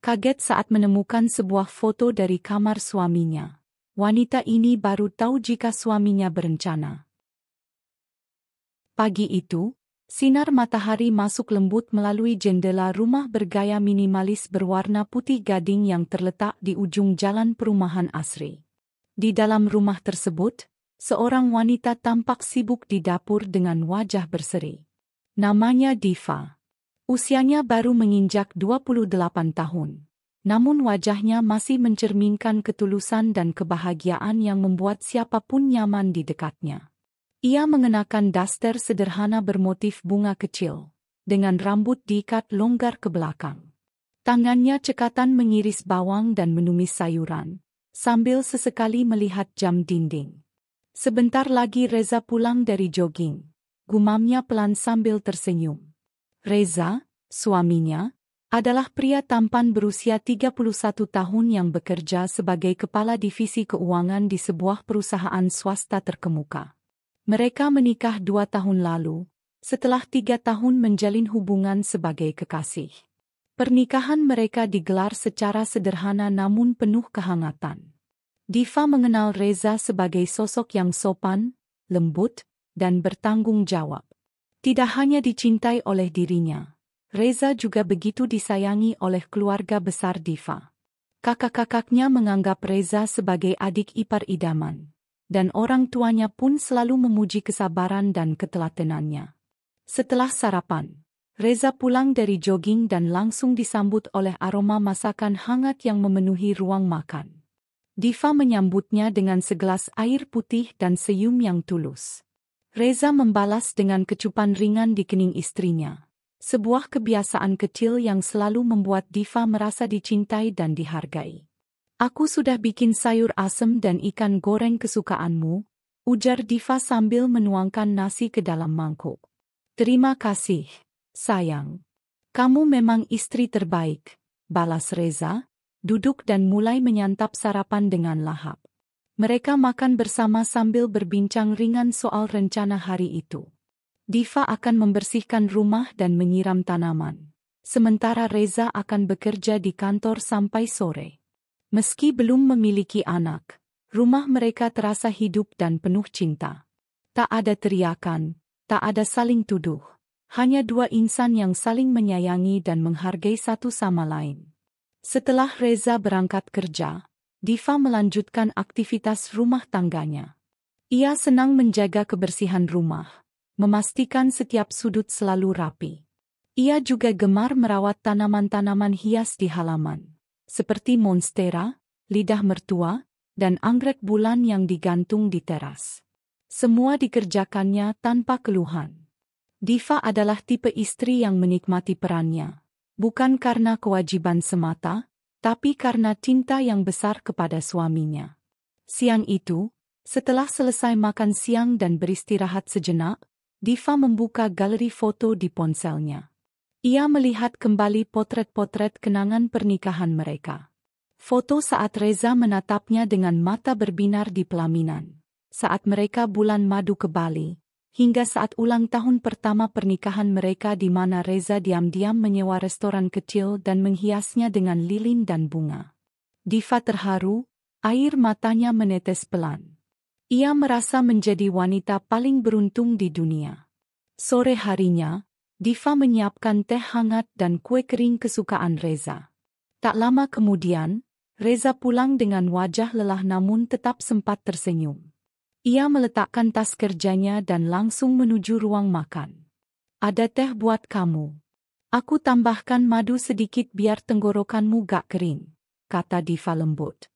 kaget saat menemukan sebuah foto dari kamar suaminya. Wanita ini baru tahu jika suaminya berencana. Pagi itu, sinar matahari masuk lembut melalui jendela rumah bergaya minimalis berwarna putih gading yang terletak di ujung jalan perumahan asri. Di dalam rumah tersebut, seorang wanita tampak sibuk di dapur dengan wajah berseri. Namanya Diva. Usianya baru menginjak 28 tahun. Namun wajahnya masih mencerminkan ketulusan dan kebahagiaan yang membuat siapapun nyaman di dekatnya. Ia mengenakan daster sederhana bermotif bunga kecil, dengan rambut diikat longgar ke belakang. Tangannya cekatan mengiris bawang dan menumis sayuran, sambil sesekali melihat jam dinding. Sebentar lagi Reza pulang dari jogging, gumamnya pelan sambil tersenyum. Reza, suaminya, adalah pria tampan berusia 31 tahun yang bekerja sebagai kepala divisi keuangan di sebuah perusahaan swasta terkemuka. Mereka menikah 2 tahun lalu, setelah 3 tahun menjalin hubungan sebagai kekasih. Pernikahan mereka digelar secara sederhana namun penuh kehangatan. Diva mengenal Reza sebagai sosok yang sopan, lembut, dan bertanggung jawab. Tidak hanya dicintai oleh dirinya, Reza juga begitu disayangi oleh keluarga besar Diva. Kakak-kakaknya menganggap Reza sebagai adik ipar idaman, dan orang tuanya pun selalu memuji kesabaran dan ketelatenannya. Setelah sarapan, Reza pulang dari jogging dan langsung disambut oleh aroma masakan hangat yang memenuhi ruang makan. Diva menyambutnya dengan segelas air putih dan senyum yang tulus. Reza membalas dengan kecupan ringan di kening istrinya. Sebuah kebiasaan kecil yang selalu membuat Diva merasa dicintai dan dihargai. "Aku sudah bikin sayur asem dan ikan goreng kesukaanmu," ujar Diva sambil menuangkan nasi ke dalam mangkuk. "Terima kasih, sayang. Kamu memang istri terbaik," balas Reza, duduk dan mulai menyantap sarapan dengan lahap. Mereka makan bersama sambil berbincang ringan soal rencana hari itu. Diva akan membersihkan rumah dan menyiram tanaman, sementara Reza akan bekerja di kantor sampai sore. Meski belum memiliki anak, rumah mereka terasa hidup dan penuh cinta. Tak ada teriakan, tak ada saling tuduh, hanya dua insan yang saling menyayangi dan menghargai satu sama lain. Setelah Reza berangkat kerja, Diva melanjutkan aktivitas rumah tangganya. Ia senang menjaga kebersihan rumah, memastikan setiap sudut selalu rapi. Ia juga gemar merawat tanaman-tanaman hias di halaman, seperti monstera, lidah mertua, dan anggrek bulan yang digantung di teras. Semua dikerjakannya tanpa keluhan. Diva adalah tipe istri yang menikmati perannya, bukan karena kewajiban semata, tapi karena cinta yang besar kepada suaminya. Siang itu, setelah selesai makan siang dan beristirahat sejenak, Diva membuka galeri foto di ponselnya. Ia melihat kembali potret-potret kenangan pernikahan mereka. Foto saat Reza menatapnya dengan mata berbinar di pelaminan, saat mereka bulan madu ke Bali, hingga saat ulang tahun pertama pernikahan mereka di mana Reza diam-diam menyewa restoran kecil dan menghiasnya dengan lilin dan bunga. Diva terharu, air matanya menetes pelan. Ia merasa menjadi wanita paling beruntung di dunia. Sore harinya, Diva menyiapkan teh hangat dan kue kering kesukaan Reza. Tak lama kemudian, Reza pulang dengan wajah lelah namun tetap sempat tersenyum. Ia meletakkan tas kerjanya dan langsung menuju ruang makan. "Ada teh buat kamu. Aku tambahkan madu sedikit biar tenggorokanmu gak kering," kata Diva lembut.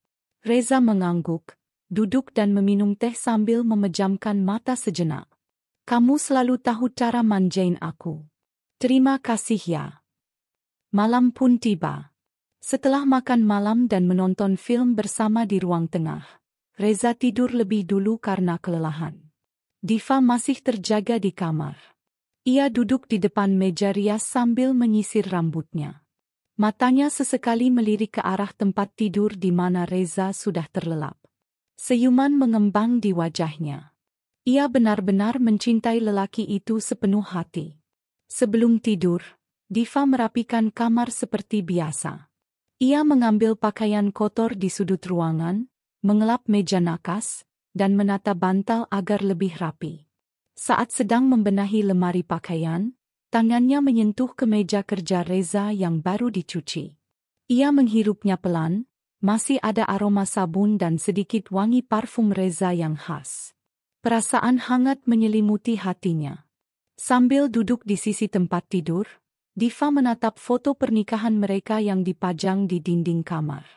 Reza mengangguk, duduk dan meminum teh sambil memejamkan mata sejenak. "Kamu selalu tahu cara manjain aku. Terima kasih ya." Malam pun tiba. Setelah makan malam dan menonton film bersama di ruang tengah, Reza tidur lebih dulu karena kelelahan. Diva masih terjaga di kamar. Ia duduk di depan meja rias sambil menyisir rambutnya. Matanya sesekali melirik ke arah tempat tidur di mana Reza sudah terlelap. Senyuman mengembang di wajahnya. Ia benar-benar mencintai lelaki itu sepenuh hati. Sebelum tidur, Diva merapikan kamar seperti biasa. Ia mengambil pakaian kotor di sudut ruangan, mengelap meja nakas, dan menata bantal agar lebih rapi. Saat sedang membenahi lemari pakaian, tangannya menyentuh kemeja kerja Reza yang baru dicuci. Ia menghirupnya pelan, masih ada aroma sabun dan sedikit wangi parfum Reza yang khas. Perasaan hangat menyelimuti hatinya. Sambil duduk di sisi tempat tidur, Diva menatap foto pernikahan mereka yang dipajang di dinding kamar.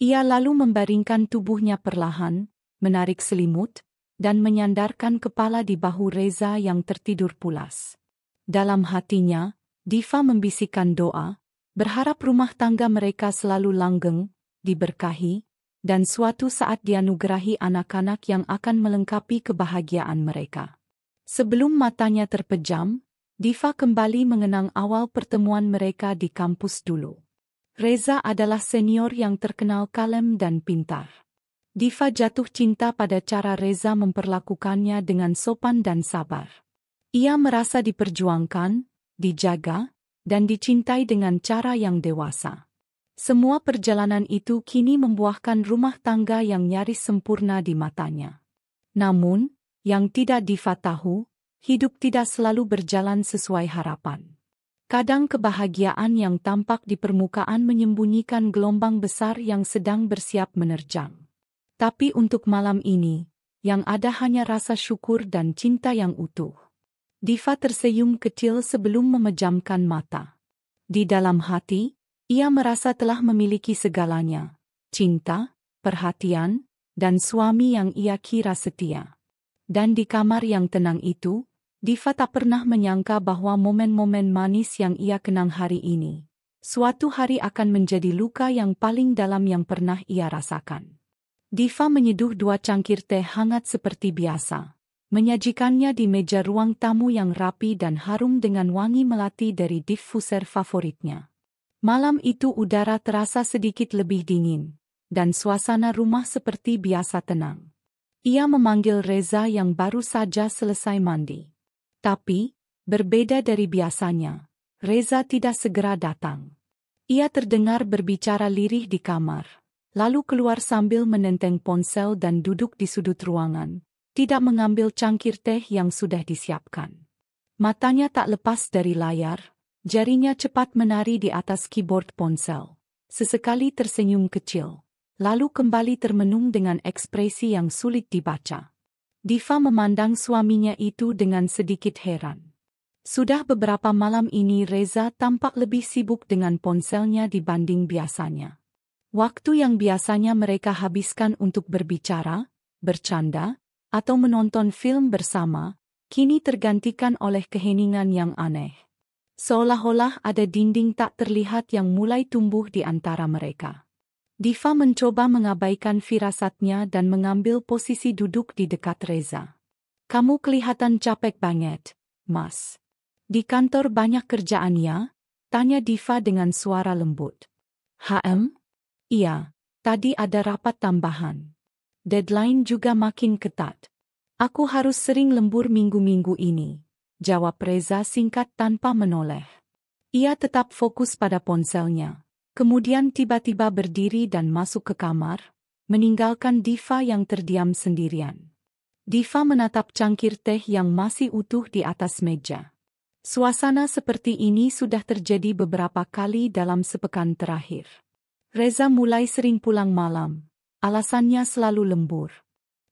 Ia lalu membaringkan tubuhnya perlahan, menarik selimut, dan menyandarkan kepala di bahu Reza yang tertidur pulas. Dalam hatinya, Diva membisikkan doa, berharap rumah tangga mereka selalu langgeng, diberkahi, dan suatu saat dianugerahi anak-anak yang akan melengkapi kebahagiaan mereka. Sebelum matanya terpejam, Diva kembali mengenang awal pertemuan mereka di kampus dulu. Reza adalah senior yang terkenal kalem dan pintar. Diva jatuh cinta pada cara Reza memperlakukannya dengan sopan dan sabar. Ia merasa diperjuangkan, dijaga, dan dicintai dengan cara yang dewasa. Semua perjalanan itu kini membuahkan rumah tangga yang nyaris sempurna di matanya. Namun, yang tidak Diva tahu, hidup tidak selalu berjalan sesuai harapan. Kadang kebahagiaan yang tampak di permukaan menyembunyikan gelombang besar yang sedang bersiap menerjang. Tapi untuk malam ini, yang ada hanya rasa syukur dan cinta yang utuh. Diva tersenyum kecil sebelum memejamkan mata. Di dalam hati, ia merasa telah memiliki segalanya: cinta, perhatian, dan suami yang ia kira setia. Dan di kamar yang tenang itu, Diva tak pernah menyangka bahwa momen-momen manis yang ia kenang hari ini, suatu hari akan menjadi luka yang paling dalam yang pernah ia rasakan. Diva menyeduh 2 cangkir teh hangat seperti biasa, menyajikannya di meja ruang tamu yang rapi dan harum dengan wangi melati dari diffuser favoritnya. Malam itu udara terasa sedikit lebih dingin, dan suasana rumah seperti biasa tenang. Ia memanggil Reza yang baru saja selesai mandi. Tapi, berbeda dari biasanya, Reza tidak segera datang. Ia terdengar berbicara lirih di kamar, lalu keluar sambil menenteng ponsel dan duduk di sudut ruangan, tidak mengambil cangkir teh yang sudah disiapkan. Matanya tak lepas dari layar, jarinya cepat menari di atas keyboard ponsel. Sesekali tersenyum kecil, lalu kembali termenung dengan ekspresi yang sulit dibaca. Diva memandang suaminya itu dengan sedikit heran. Sudah beberapa malam ini Reza tampak lebih sibuk dengan ponselnya dibanding biasanya. Waktu yang biasanya mereka habiskan untuk berbicara, bercanda, atau menonton film bersama, kini tergantikan oleh keheningan yang aneh. Seolah-olah ada dinding tak terlihat yang mulai tumbuh di antara mereka. Diva mencoba mengabaikan firasatnya dan mengambil posisi duduk di dekat Reza. "Kamu kelihatan capek banget, Mas. Di kantor banyak kerjaan ya?" tanya Diva dengan suara lembut. Iya, tadi ada rapat tambahan. Deadline juga makin ketat. Aku harus sering lembur minggu-minggu ini, jawab Reza singkat tanpa menoleh. Ia tetap fokus pada ponselnya. Kemudian tiba-tiba berdiri dan masuk ke kamar, meninggalkan Diva yang terdiam sendirian. Diva menatap cangkir teh yang masih utuh di atas meja. Suasana seperti ini sudah terjadi beberapa kali dalam sepekan terakhir. Reza mulai sering pulang malam, alasannya selalu lembur.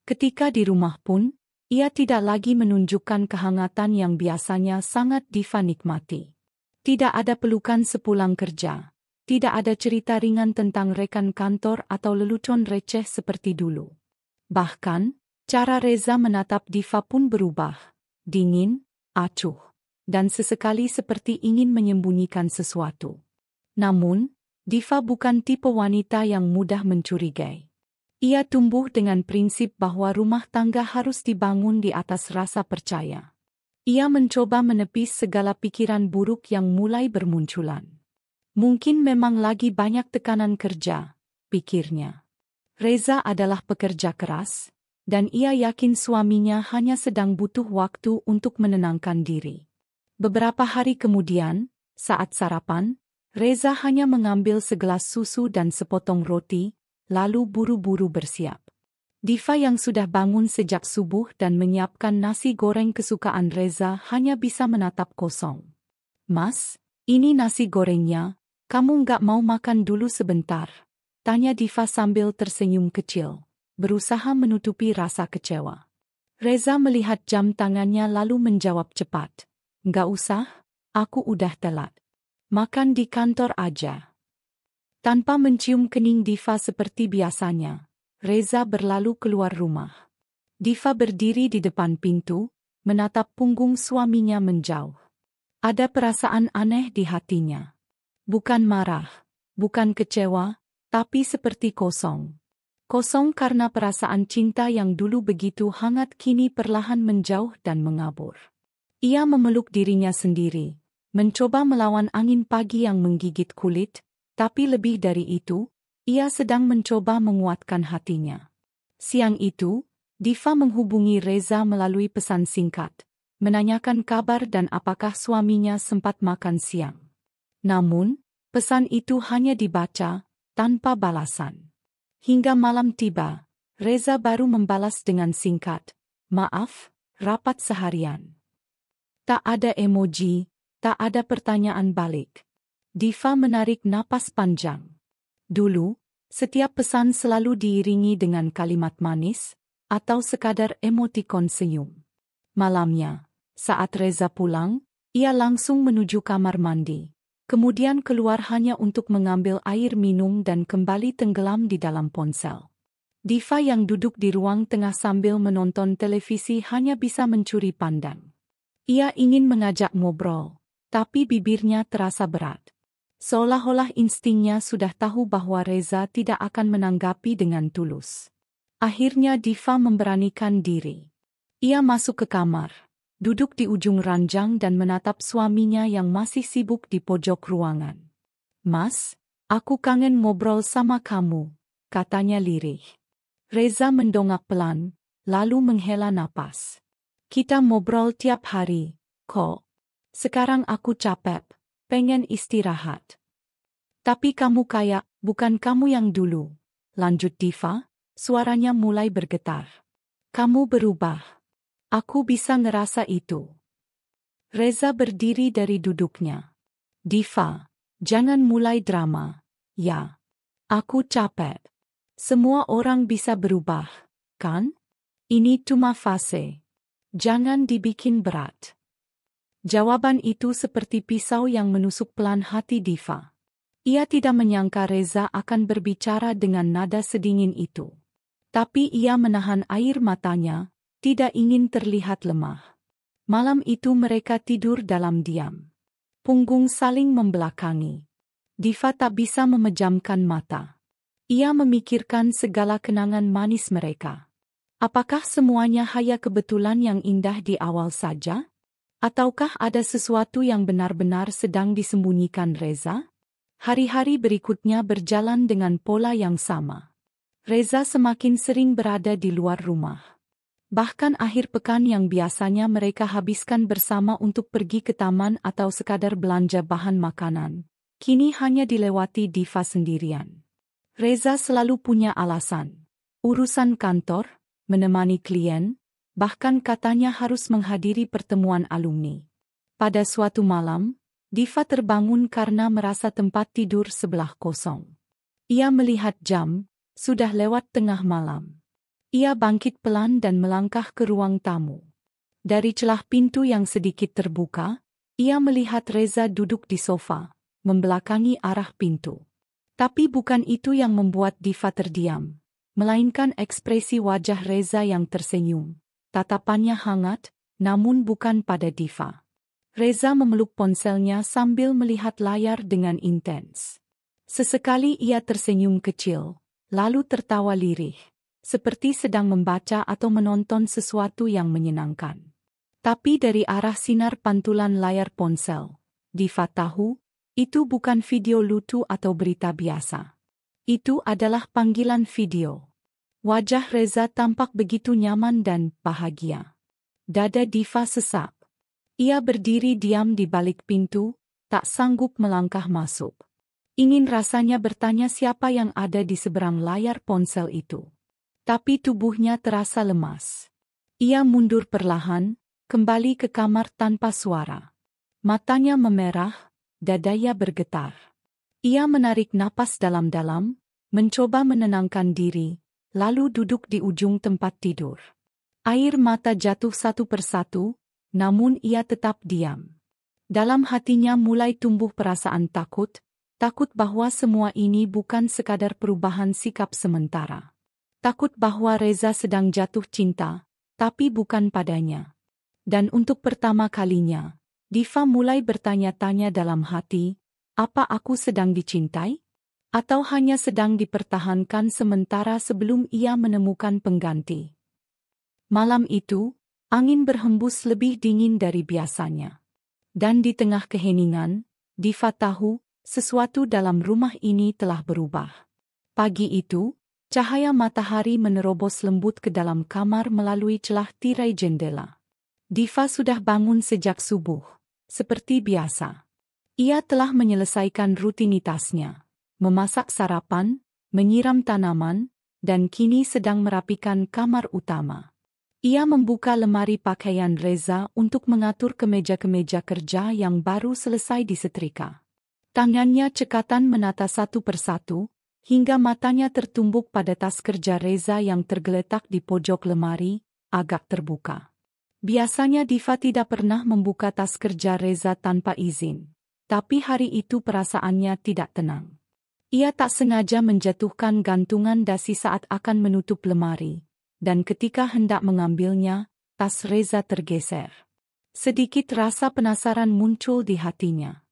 Ketika di rumah pun, ia tidak lagi menunjukkan kehangatan yang biasanya sangat Diva nikmati. Tidak ada pelukan sepulang kerja. Tidak ada cerita ringan tentang rekan kantor atau lelucon receh seperti dulu. Bahkan, cara Reza menatap Diva pun berubah, dingin, acuh, dan sesekali seperti ingin menyembunyikan sesuatu. Namun, Diva bukan tipe wanita yang mudah mencurigai. Ia tumbuh dengan prinsip bahwa rumah tangga harus dibangun di atas rasa percaya. Ia mencoba menepis segala pikiran buruk yang mulai bermunculan. Mungkin memang lagi banyak tekanan kerja, pikirnya. Reza adalah pekerja keras, dan ia yakin suaminya hanya sedang butuh waktu untuk menenangkan diri. Beberapa hari kemudian, saat sarapan, Reza hanya mengambil segelas susu dan sepotong roti, lalu buru-buru bersiap. Diva yang sudah bangun sejak subuh dan menyiapkan nasi goreng kesukaan Reza hanya bisa menatap kosong. "Mas, ini nasi gorengnya, kamu nggak mau makan dulu sebentar?" tanya Diva sambil tersenyum kecil, berusaha menutupi rasa kecewa. Reza melihat jam tangannya lalu menjawab cepat, "Nggak usah, aku udah telat. Makan di kantor aja." Tanpa mencium kening Diva seperti biasanya, Reza berlalu keluar rumah. Diva berdiri di depan pintu, menatap punggung suaminya menjauh. Ada perasaan aneh di hatinya. Bukan marah, bukan kecewa, tapi seperti kosong. Kosong karena perasaan cinta yang dulu begitu hangat kini perlahan menjauh dan mengabur. Ia memeluk dirinya sendiri, mencoba melawan angin pagi yang menggigit kulit, tapi lebih dari itu, ia sedang mencoba menguatkan hatinya. Siang itu, Diva menghubungi Reza melalui pesan singkat, menanyakan kabar dan apakah suaminya sempat makan siang. Namun, pesan itu hanya dibaca, tanpa balasan. Hingga malam tiba, Reza baru membalas dengan singkat, "Maaf, rapat seharian." Tak ada emoji, tak ada pertanyaan balik. Diva menarik napas panjang. Dulu, setiap pesan selalu diiringi dengan kalimat manis, atau sekadar emotikon senyum. Malamnya, saat Reza pulang, ia langsung menuju kamar mandi. Kemudian keluar hanya untuk mengambil air minum dan kembali tenggelam di dalam ponsel. Diva yang duduk di ruang tengah sambil menonton televisi hanya bisa mencuri pandang. Ia ingin mengajak ngobrol, tapi bibirnya terasa berat. Seolah-olah instingnya sudah tahu bahwa Reza tidak akan menanggapi dengan tulus. Akhirnya Diva memberanikan diri. Ia masuk ke kamar, duduk di ujung ranjang dan menatap suaminya yang masih sibuk di pojok ruangan. "Mas, aku kangen ngobrol sama kamu," katanya lirih. Reza mendongak pelan, lalu menghela napas. "Kita ngobrol tiap hari, kok. Sekarang aku capek, pengen istirahat." "Tapi kamu kayak, bukan kamu yang dulu," lanjut Diva, suaranya mulai bergetar. "Kamu berubah. Aku bisa ngerasa itu." Reza berdiri dari duduknya. "Diva, jangan mulai drama, ya. Aku capek. Semua orang bisa berubah, kan? Ini cuma fase. Jangan dibikin berat." Jawaban itu seperti pisau yang menusuk pelan hati Diva. Ia tidak menyangka Reza akan berbicara dengan nada sedingin itu. Tapi ia menahan air matanya, tidak ingin terlihat lemah. Malam itu mereka tidur dalam diam. Punggung saling membelakangi. Diva tak bisa memejamkan mata. Ia memikirkan segala kenangan manis mereka. Apakah semuanya hanya kebetulan yang indah di awal saja? Ataukah ada sesuatu yang benar-benar sedang disembunyikan Reza? Hari-hari berikutnya berjalan dengan pola yang sama. Reza semakin sering berada di luar rumah. Bahkan akhir pekan yang biasanya mereka habiskan bersama untuk pergi ke taman atau sekadar belanja bahan makanan, kini hanya dilewati Diva sendirian. Reza selalu punya alasan. Urusan kantor, menemani klien, bahkan katanya harus menghadiri pertemuan alumni. Pada suatu malam, Diva terbangun karena merasa tempat tidur sebelah kosong. Ia melihat jam, sudah lewat tengah malam. Ia bangkit pelan dan melangkah ke ruang tamu. Dari celah pintu yang sedikit terbuka, ia melihat Reza duduk di sofa, membelakangi arah pintu. Tapi bukan itu yang membuat Diva terdiam, melainkan ekspresi wajah Reza yang tersenyum. Tatapannya hangat, namun bukan pada Diva. Reza memeluk ponselnya sambil melihat layar dengan intens. Sesekali ia tersenyum kecil, lalu tertawa lirih, seperti sedang membaca atau menonton sesuatu yang menyenangkan. Tapi dari arah sinar pantulan layar ponsel, Diva tahu, itu bukan video lucu atau berita biasa. Itu adalah panggilan video. Wajah Reza tampak begitu nyaman dan bahagia. Dada Diva sesak. Ia berdiri diam di balik pintu, tak sanggup melangkah masuk. Ingin rasanya bertanya siapa yang ada di seberang layar ponsel itu. Tapi tubuhnya terasa lemas. Ia mundur perlahan, kembali ke kamar tanpa suara. Matanya memerah, dadanya bergetar. Ia menarik napas dalam-dalam, mencoba menenangkan diri, lalu duduk di ujung tempat tidur. Air mata jatuh satu persatu, namun ia tetap diam. Dalam hatinya mulai tumbuh perasaan takut bahwa semua ini bukan sekadar perubahan sikap sementara. Takut bahwa Reza sedang jatuh cinta, tapi bukan padanya. Dan untuk pertama kalinya, Diva mulai bertanya-tanya dalam hati, apa aku sedang dicintai? Atau hanya sedang dipertahankan sementara sebelum ia menemukan pengganti? Malam itu, angin berhembus lebih dingin dari biasanya. Dan di tengah keheningan, Diva tahu, sesuatu dalam rumah ini telah berubah. Pagi itu, cahaya matahari menerobos lembut ke dalam kamar melalui celah tirai jendela. Diva sudah bangun sejak subuh, seperti biasa. Ia telah menyelesaikan rutinitasnya, memasak sarapan, menyiram tanaman, dan kini sedang merapikan kamar utama. Ia membuka lemari pakaian Reza untuk mengatur kemeja-kemeja kerja yang baru selesai disetrika. Tangannya cekatan menata satu persatu, hingga matanya tertumbuk pada tas kerja Reza yang tergeletak di pojok lemari, agak terbuka. Biasanya Diva tidak pernah membuka tas kerja Reza tanpa izin, tapi hari itu perasaannya tidak tenang. Ia tak sengaja menjatuhkan gantungan dasi saat akan menutup lemari, dan ketika hendak mengambilnya, tas Reza tergeser. Sedikit rasa penasaran muncul di hatinya.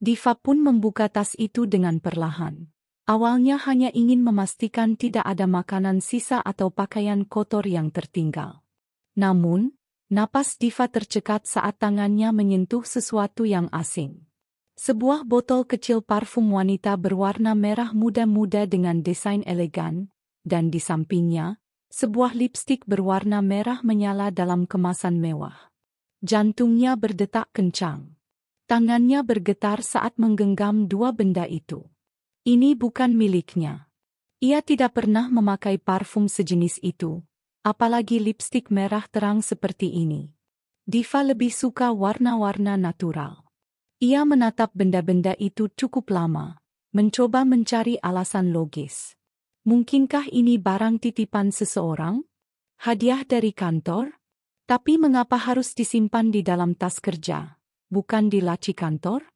Diva pun membuka tas itu dengan perlahan. Awalnya hanya ingin memastikan tidak ada makanan sisa atau pakaian kotor yang tertinggal. Namun, napas Diva tercekat saat tangannya menyentuh sesuatu yang asing. Sebuah botol kecil parfum wanita berwarna merah muda-muda dengan desain elegan, dan di sampingnya, sebuah lipstik berwarna merah menyala dalam kemasan mewah. Jantungnya berdetak kencang. Tangannya bergetar saat menggenggam dua benda itu. Ini bukan miliknya. Ia tidak pernah memakai parfum sejenis itu, apalagi lipstik merah terang seperti ini. Diva lebih suka warna-warna natural. Ia menatap benda-benda itu cukup lama, mencoba mencari alasan logis. Mungkinkah ini barang titipan seseorang? Hadiah dari kantor? Tapi mengapa harus disimpan di dalam tas kerja? Bukan di laci kantor?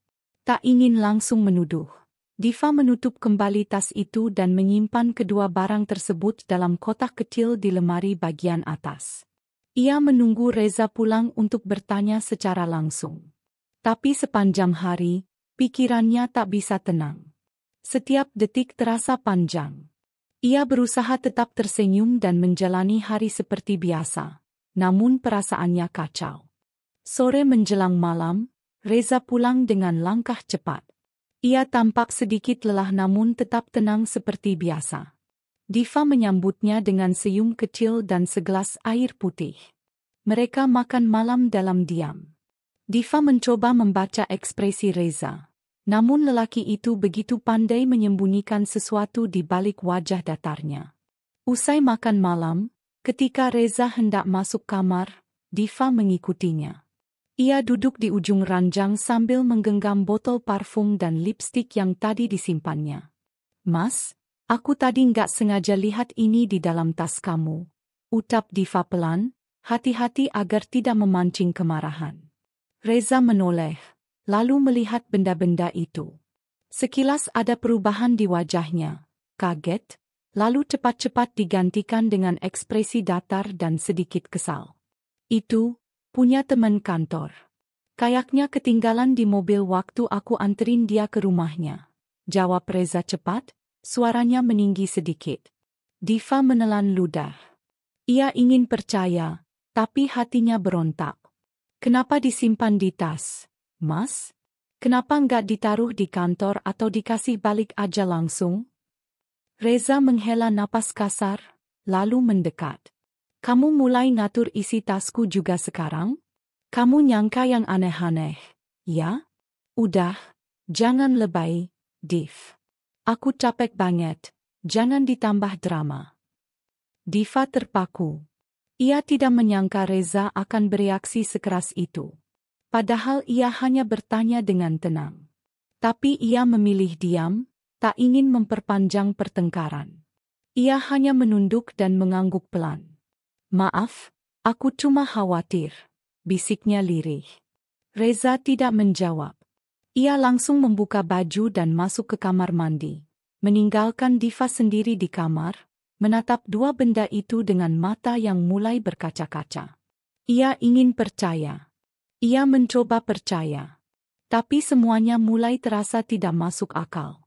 Tak ingin langsung menuduh. Diva menutup kembali tas itu dan menyimpan kedua barang tersebut dalam kotak kecil di lemari bagian atas. Ia menunggu Reza pulang untuk bertanya secara langsung. Tapi sepanjang hari, pikirannya tak bisa tenang. Setiap detik terasa panjang. Ia berusaha tetap tersenyum dan menjalani hari seperti biasa, namun perasaannya kacau. Sore menjelang malam, Reza pulang dengan langkah cepat. Ia tampak sedikit lelah namun tetap tenang seperti biasa. Diva menyambutnya dengan senyum kecil dan segelas air putih. Mereka makan malam dalam diam. Diva mencoba membaca ekspresi Reza. Namun lelaki itu begitu pandai menyembunyikan sesuatu di balik wajah datarnya. Usai makan malam, ketika Reza hendak masuk kamar, Diva mengikutinya. Ia duduk di ujung ranjang sambil menggenggam botol parfum dan lipstik yang tadi disimpannya. "Mas, aku tadi nggak sengaja lihat ini di dalam tas kamu," ucap Diva pelan, hati-hati agar tidak memancing kemarahan. Reza menoleh, lalu melihat benda-benda itu. Sekilas ada perubahan di wajahnya, kaget, lalu cepat-cepat digantikan dengan ekspresi datar dan sedikit kesal. "Itu, punya teman kantor. Kayaknya ketinggalan di mobil waktu aku anterin dia ke rumahnya," jawab Reza cepat, suaranya meninggi sedikit. Diva menelan ludah. Ia ingin percaya, tapi hatinya berontak. "Kenapa disimpan di tas, Mas? Kenapa nggak ditaruh di kantor atau dikasih balik aja langsung?" Reza menghela napas kasar, lalu mendekat. "Kamu mulai ngatur isi tasku juga sekarang? Kamu nyangka yang aneh-aneh, ya? Udah, jangan lebay," Div. Aku capek banget, jangan ditambah drama. Diva terpaku. Ia tidak menyangka Reza akan bereaksi sekeras itu. Padahal ia hanya bertanya dengan tenang. Tapi ia memilih diam, tak ingin memperpanjang pertengkaran. Ia hanya menunduk dan mengangguk pelan. Maaf, aku cuma khawatir, bisiknya lirih. Reza tidak menjawab. Ia langsung membuka baju dan masuk ke kamar mandi, meninggalkan Diva sendiri di kamar, menatap dua benda itu dengan mata yang mulai berkaca-kaca. Ia ingin percaya. Ia mencoba percaya. Tapi semuanya mulai terasa tidak masuk akal.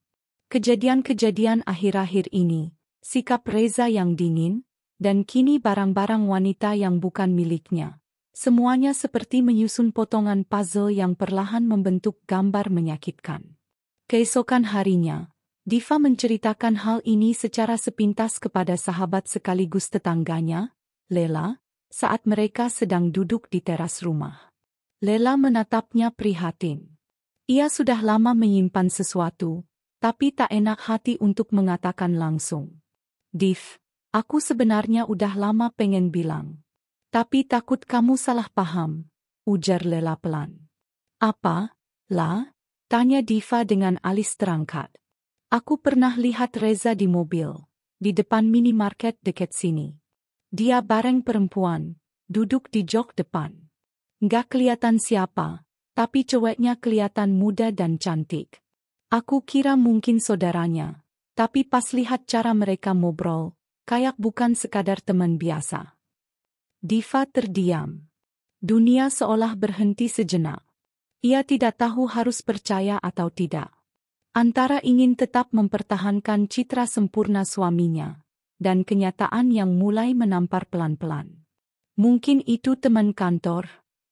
Kejadian-kejadian akhir-akhir ini, sikap Reza yang dingin, dan kini barang-barang wanita yang bukan miliknya. Semuanya seperti menyusun potongan puzzle yang perlahan membentuk gambar menyakitkan. Keesokan harinya, Diva menceritakan hal ini secara sepintas kepada sahabat sekaligus tetangganya, Lela, saat mereka sedang duduk di teras rumah. Lela menatapnya prihatin. Ia sudah lama menyimpan sesuatu, tapi tak enak hati untuk mengatakan langsung. Div, aku sebenarnya udah lama pengen bilang. Tapi takut kamu salah paham, ujar Lela pelan. Apa, La? Tanya Diva dengan alis terangkat. Aku pernah lihat Reza di mobil, di depan minimarket dekat sini. Dia bareng perempuan, duduk di jok depan. Nggak kelihatan siapa, tapi ceweknya kelihatan muda dan cantik. Aku kira mungkin saudaranya, tapi pas lihat cara mereka ngobrol, kayak bukan sekadar teman biasa. Diva terdiam. Dunia seolah berhenti sejenak. Ia tidak tahu harus percaya atau tidak. Antara ingin tetap mempertahankan citra sempurna suaminya, dan kenyataan yang mulai menampar pelan-pelan. Mungkin itu teman kantor,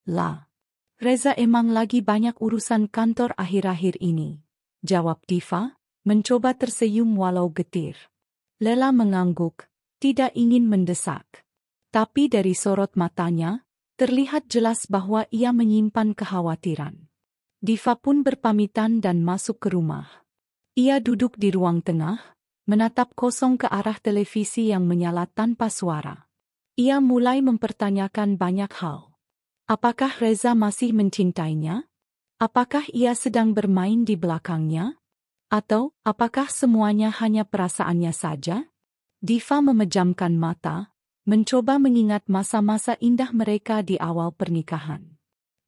La. Reza emang lagi banyak urusan kantor akhir-akhir ini, jawab Diva, mencoba tersenyum walau getir. Lela mengangguk, tidak ingin mendesak. Tapi dari sorot matanya, terlihat jelas bahwa ia menyimpan kekhawatiran. Diva pun berpamitan dan masuk ke rumah. Ia duduk di ruang tengah, menatap kosong ke arah televisi yang menyala tanpa suara. Ia mulai mempertanyakan banyak hal. Apakah Reza masih mencintainya? Apakah ia sedang bermain di belakangnya? Atau apakah semuanya hanya perasaannya saja? Diva memejamkan mata, mencoba mengingat masa-masa indah mereka di awal pernikahan.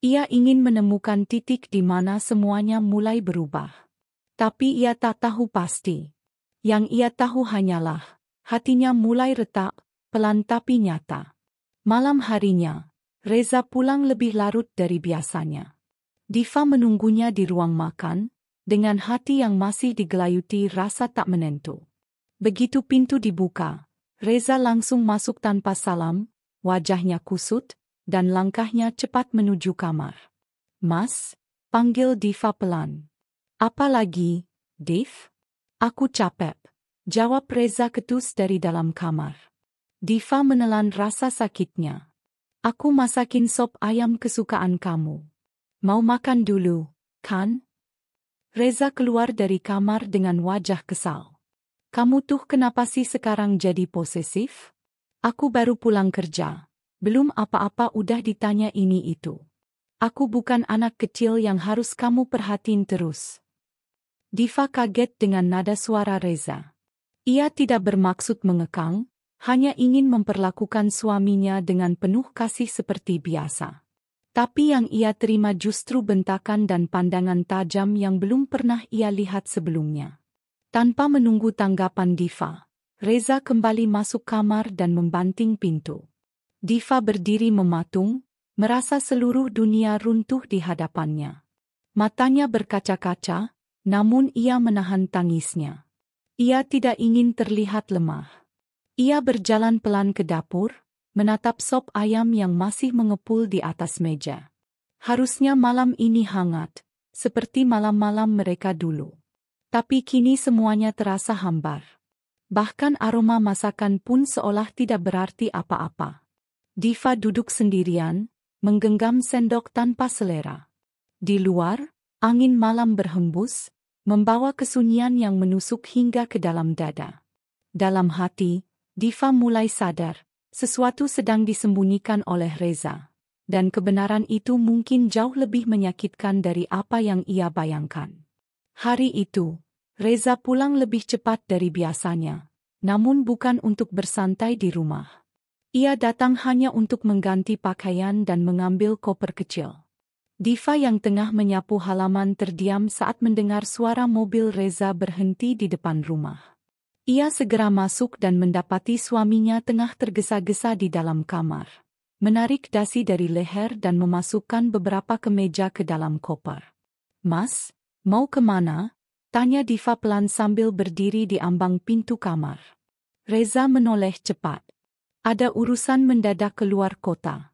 Ia ingin menemukan titik di mana semuanya mulai berubah. Tapi ia tak tahu pasti. Yang ia tahu hanyalah, hatinya mulai retak, pelan tapi nyata. Malam harinya, Reza pulang lebih larut dari biasanya. Diva menunggunya di ruang makan, dengan hati yang masih digelayuti rasa tak menentu. Begitu pintu dibuka, Reza langsung masuk tanpa salam, wajahnya kusut, dan langkahnya cepat menuju kamar. Mas, panggil Diva pelan. Apa lagi, Div? Aku capek, jawab Reza ketus dari dalam kamar. Diva menelan rasa sakitnya. Aku masakin sop ayam kesukaan kamu. Mau makan dulu, kan? Reza keluar dari kamar dengan wajah kesal. Kamu tuh kenapa sih sekarang jadi posesif? Aku baru pulang kerja. Belum apa-apa udah ditanya ini itu. Aku bukan anak kecil yang harus kamu perhatiin terus. Diva kaget dengan nada suara Reza. Ia tidak bermaksud mengekang, hanya ingin memperlakukan suaminya dengan penuh kasih seperti biasa. Tapi yang ia terima justru bentakan dan pandangan tajam yang belum pernah ia lihat sebelumnya. Tanpa menunggu tanggapan Diva, Reza kembali masuk kamar dan membanting pintu. Diva berdiri mematung, merasa seluruh dunia runtuh di hadapannya. Matanya berkaca-kaca, namun ia menahan tangisnya. Ia tidak ingin terlihat lemah. Ia berjalan pelan ke dapur, menatap sop ayam yang masih mengepul di atas meja. Harusnya malam ini hangat, seperti malam-malam mereka dulu. Tapi kini semuanya terasa hambar. Bahkan aroma masakan pun seolah tidak berarti apa-apa. Diva duduk sendirian, menggenggam sendok tanpa selera. Di luar, angin malam berhembus, membawa kesunyian yang menusuk hingga ke dalam dada. Dalam hati, Diva mulai sadar, sesuatu sedang disembunyikan oleh Reza. Dan kebenaran itu mungkin jauh lebih menyakitkan dari apa yang ia bayangkan. Hari itu, Reza pulang lebih cepat dari biasanya, namun bukan untuk bersantai di rumah. Ia datang hanya untuk mengganti pakaian dan mengambil koper kecil. Diva yang tengah menyapu halaman terdiam saat mendengar suara mobil Reza berhenti di depan rumah. Ia segera masuk dan mendapati suaminya tengah tergesa-gesa di dalam kamar, menarik dasi dari leher dan memasukkan beberapa kemeja ke dalam koper. "Mas, mau kemana?" tanya Diva pelan sambil berdiri di ambang pintu kamar. Reza menoleh cepat. "Ada urusan mendadak keluar kota.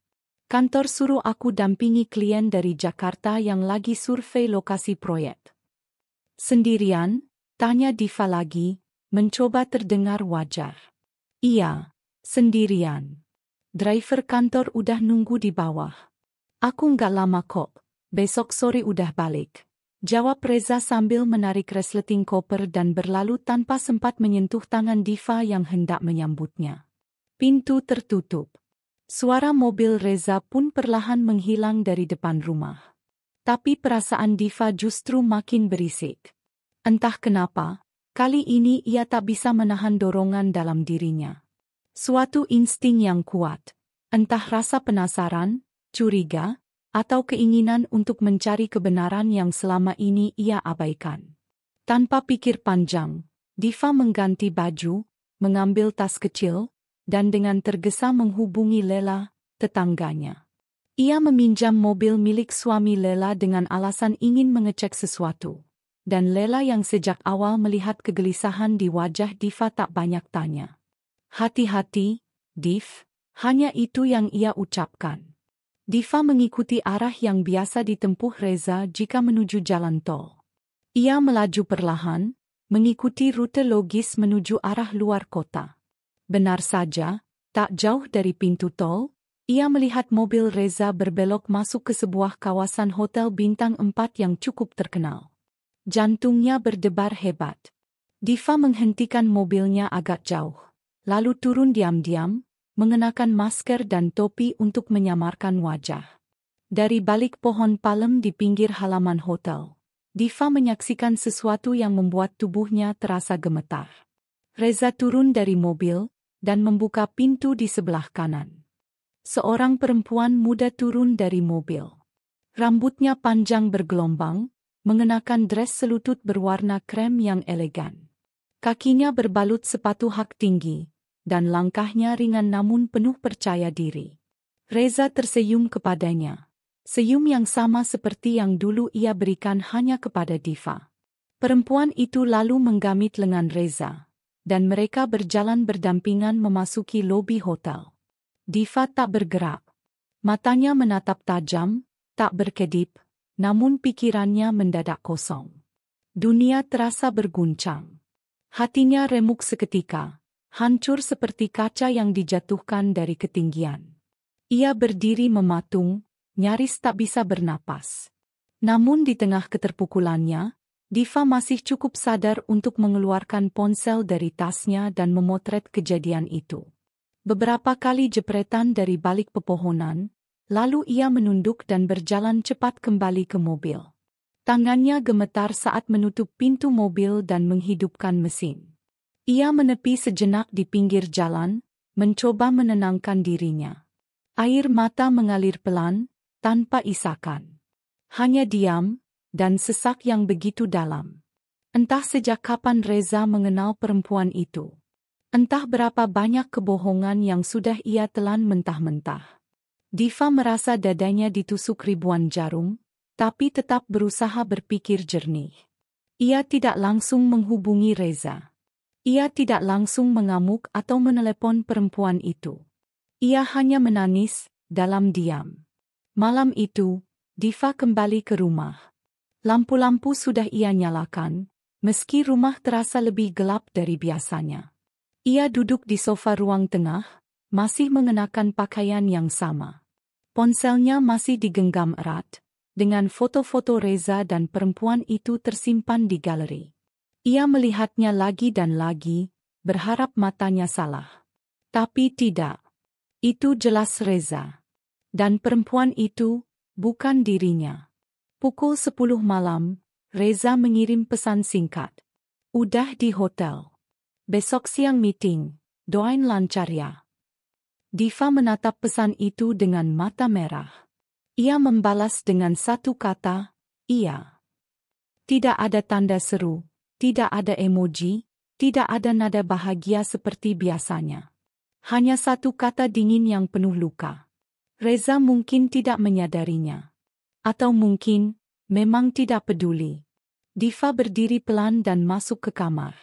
Kantor suruh aku dampingi klien dari Jakarta yang lagi survei lokasi proyek." "Sendirian?" tanya Diva lagi, mencoba terdengar wajar. "Iya, sendirian. Driver kantor udah nunggu di bawah." "Aku nggak lama kok, besok sore udah balik," jawab Reza sambil menarik resleting koper dan berlalu tanpa sempat menyentuh tangan Diva yang hendak menyambutnya. Pintu tertutup. Suara mobil Reza pun perlahan menghilang dari depan rumah. Tapi perasaan Diva justru makin berisik. Entah kenapa, kali ini ia tak bisa menahan dorongan dalam dirinya. Suatu insting yang kuat, entah rasa penasaran, curiga, atau keinginan untuk mencari kebenaran yang selama ini ia abaikan. Tanpa pikir panjang, Diva mengganti baju, mengambil tas kecil, dan dengan tergesa menghubungi Lela, tetangganya. Ia meminjam mobil milik suami Lela dengan alasan ingin mengecek sesuatu. Dan Lela yang sejak awal melihat kegelisahan di wajah Diva tak banyak tanya. "Hati-hati, Div," hanya itu yang ia ucapkan. Diva mengikuti arah yang biasa ditempuh Reza jika menuju jalan tol. Ia melaju perlahan, mengikuti rute logis menuju arah luar kota. Benar saja, tak jauh dari pintu tol, ia melihat mobil Reza berbelok masuk ke sebuah kawasan hotel bintang 4 yang cukup terkenal. Jantungnya berdebar hebat. Diva menghentikan mobilnya agak jauh, lalu turun diam-diam, mengenakan masker dan topi untuk menyamarkan wajah. Dari balik pohon palem di pinggir halaman hotel, Diva menyaksikan sesuatu yang membuat tubuhnya terasa gemetar. Reza turun dari mobil dan membuka pintu di sebelah kanan. Seorang perempuan muda turun dari mobil. Rambutnya panjang bergelombang, mengenakan dres selutut berwarna krem yang elegan. Kakinya berbalut sepatu hak tinggi, dan langkahnya ringan namun penuh percaya diri. Reza tersenyum kepadanya. Senyum yang sama seperti yang dulu ia berikan hanya kepada Diva. Perempuan itu lalu menggamit lengan Reza, dan mereka berjalan berdampingan memasuki lobi hotel. Diva tak bergerak. Matanya menatap tajam, tak berkedip, namun pikirannya mendadak kosong. Dunia terasa berguncang. Hatinya remuk seketika, hancur seperti kaca yang dijatuhkan dari ketinggian. Ia berdiri mematung, nyaris tak bisa bernapas. Namun di tengah keterpukulannya, Diva masih cukup sadar untuk mengeluarkan ponsel dari tasnya dan memotret kejadian itu. Beberapa kali jepretan dari balik pepohonan, lalu ia menunduk dan berjalan cepat kembali ke mobil. Tangannya gemetar saat menutup pintu mobil dan menghidupkan mesin. Ia menepi sejenak di pinggir jalan, mencoba menenangkan dirinya. Air mata mengalir pelan, tanpa isakan. Hanya diam, dan sesak yang begitu dalam. Entah sejak kapan Reza mengenal perempuan itu. Entah berapa banyak kebohongan yang sudah ia telan mentah-mentah. Diva merasa dadanya ditusuk ribuan jarum, tapi tetap berusaha berpikir jernih. Ia tidak langsung menghubungi Reza. Ia tidak langsung mengamuk atau menelepon perempuan itu. Ia hanya menangis, dalam diam. Malam itu, Diva kembali ke rumah. Lampu-lampu sudah ia nyalakan, meski rumah terasa lebih gelap dari biasanya. Ia duduk di sofa ruang tengah, masih mengenakan pakaian yang sama. Ponselnya masih digenggam erat, dengan foto-foto Reza dan perempuan itu tersimpan di galeri. Ia melihatnya lagi dan lagi, berharap matanya salah. Tapi tidak. Itu jelas Reza. Dan perempuan itu, bukan dirinya. Pukul 10 malam, Reza mengirim pesan singkat. Udah di hotel. Besok siang meeting, doain lancar ya. Diva menatap pesan itu dengan mata merah. Ia membalas dengan satu kata, iya. Tidak ada tanda seru, tidak ada emoji, tidak ada nada bahagia seperti biasanya. Hanya satu kata dingin yang penuh luka. Reza mungkin tidak menyadarinya. Atau mungkin, memang tidak peduli. Diva berdiri pelan dan masuk ke kamar.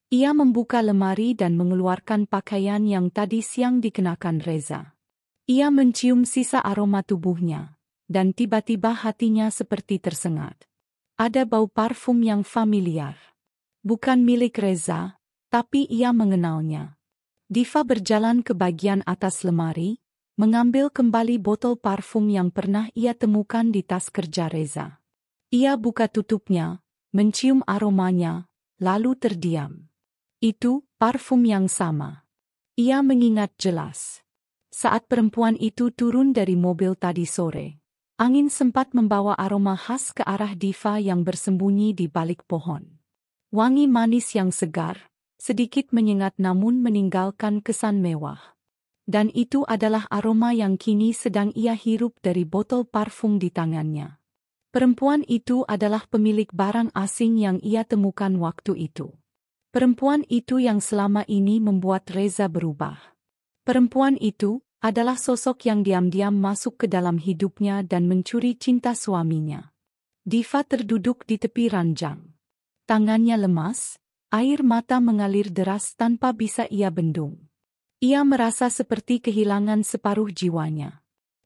Ia membuka lemari dan mengeluarkan pakaian yang tadi siang dikenakan Reza. Ia mencium sisa aroma tubuhnya, dan tiba-tiba hatinya seperti tersengat. Ada bau parfum yang familiar. Bukan milik Reza, tapi ia mengenalnya. Diva berjalan ke bagian atas lemari, mengambil kembali botol parfum yang pernah ia temukan di tas kerja Reza. Ia buka tutupnya, mencium aromanya, lalu terdiam. Itu parfum yang sama. Ia mengingat jelas. Saat perempuan itu turun dari mobil tadi sore, angin sempat membawa aroma khas ke arah Diva yang bersembunyi di balik pohon. Wangi manis yang segar, sedikit menyengat namun meninggalkan kesan mewah. Dan itu adalah aroma yang kini sedang ia hirup dari botol parfum di tangannya. Perempuan itu adalah pemilik barang asing yang ia temukan waktu itu. Perempuan itu yang selama ini membuat Reza berubah. Perempuan itu adalah sosok yang diam-diam masuk ke dalam hidupnya dan mencuri cinta suaminya. Diva terduduk di tepi ranjang. Tangannya lemas, air mata mengalir deras tanpa bisa ia bendung. Ia merasa seperti kehilangan separuh jiwanya.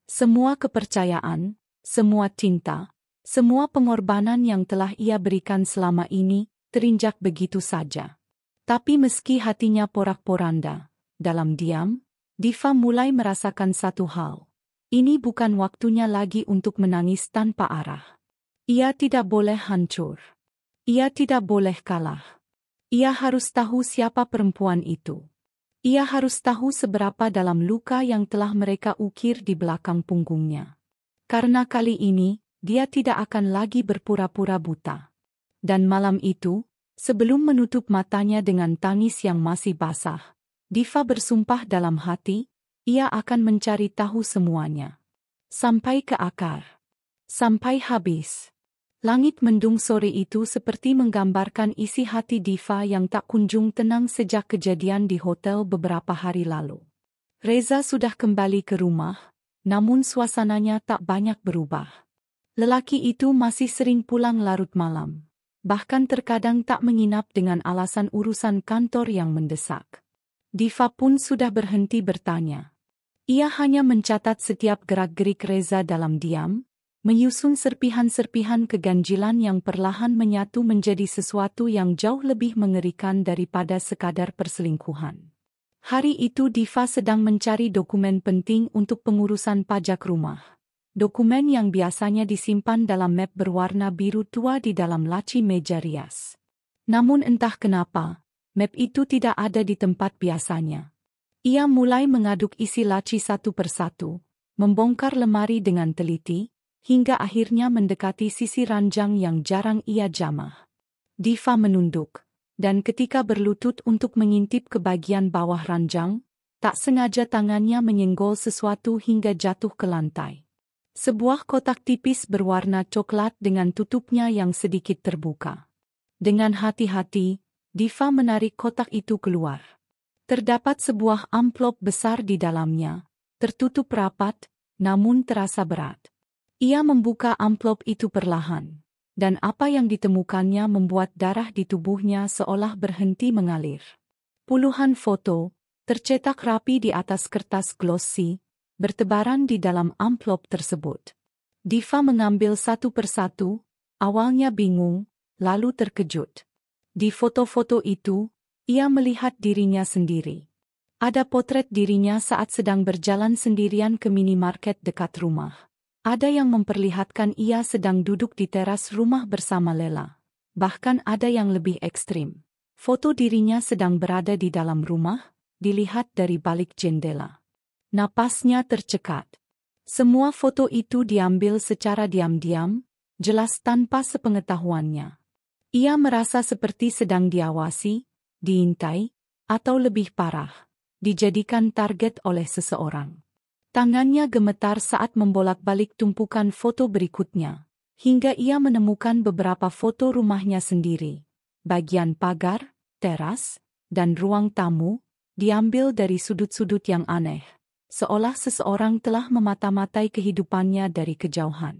Semua kepercayaan, semua cinta, semua pengorbanan yang telah ia berikan selama ini, terinjak begitu saja. Tapi meski hatinya porak-poranda, dalam diam, Diva mulai merasakan satu hal. Ini bukan waktunya lagi untuk menangis tanpa arah. Ia tidak boleh hancur. Ia tidak boleh kalah. Ia harus tahu siapa perempuan itu. Ia harus tahu seberapa dalam luka yang telah mereka ukir di belakang punggungnya. Karena kali ini, dia tidak akan lagi berpura-pura buta. Dan malam itu, sebelum menutup matanya dengan tangis yang masih basah, Diva bersumpah dalam hati, ia akan mencari tahu semuanya. Sampai ke akar. Sampai habis. Langit mendung sore itu seperti menggambarkan isi hati Diva yang tak kunjung tenang sejak kejadian di hotel beberapa hari lalu. Reza sudah kembali ke rumah, namun suasananya tak banyak berubah. Lelaki itu masih sering pulang larut malam, bahkan terkadang tak menginap dengan alasan urusan kantor yang mendesak. Diva pun sudah berhenti bertanya. Ia hanya mencatat setiap gerak-gerik Reza dalam diam, menyusun serpihan-serpihan keganjilan yang perlahan menyatu menjadi sesuatu yang jauh lebih mengerikan daripada sekadar perselingkuhan. Hari itu Diva sedang mencari dokumen penting untuk pengurusan pajak rumah. Dokumen yang biasanya disimpan dalam map berwarna biru tua di dalam laci meja rias. Namun entah kenapa, map itu tidak ada di tempat biasanya. Ia mulai mengaduk isi laci satu persatu, membongkar lemari dengan teliti, hingga akhirnya mendekati sisi ranjang yang jarang ia jamah. Diva menunduk, dan ketika berlutut untuk mengintip ke bagian bawah ranjang, tak sengaja tangannya menyenggol sesuatu hingga jatuh ke lantai. Sebuah kotak tipis berwarna coklat dengan tutupnya yang sedikit terbuka. Dengan hati-hati, Diva menarik kotak itu keluar. Terdapat sebuah amplop besar di dalamnya, tertutup rapat, namun terasa berat. Ia membuka amplop itu perlahan, dan apa yang ditemukannya membuat darah di tubuhnya seolah berhenti mengalir. Puluhan foto, tercetak rapi di atas kertas glossy, bertebaran di dalam amplop tersebut. Diva mengambil satu persatu, awalnya bingung, lalu terkejut. Di foto-foto itu, ia melihat dirinya sendiri. Ada potret dirinya saat sedang berjalan sendirian ke minimarket dekat rumah. Ada yang memperlihatkan ia sedang duduk di teras rumah bersama Lela. Bahkan ada yang lebih ekstrim. Foto dirinya sedang berada di dalam rumah, dilihat dari balik jendela. Napasnya tercekat. Semua foto itu diambil secara diam-diam, jelas tanpa sepengetahuannya. Ia merasa seperti sedang diawasi, diintai, atau lebih parah, dijadikan target oleh seseorang. Tangannya gemetar saat membolak-balik tumpukan foto berikutnya, hingga ia menemukan beberapa foto rumahnya sendiri. Bagian pagar, teras, dan ruang tamu, diambil dari sudut-sudut yang aneh, seolah seseorang telah memata-matai kehidupannya dari kejauhan.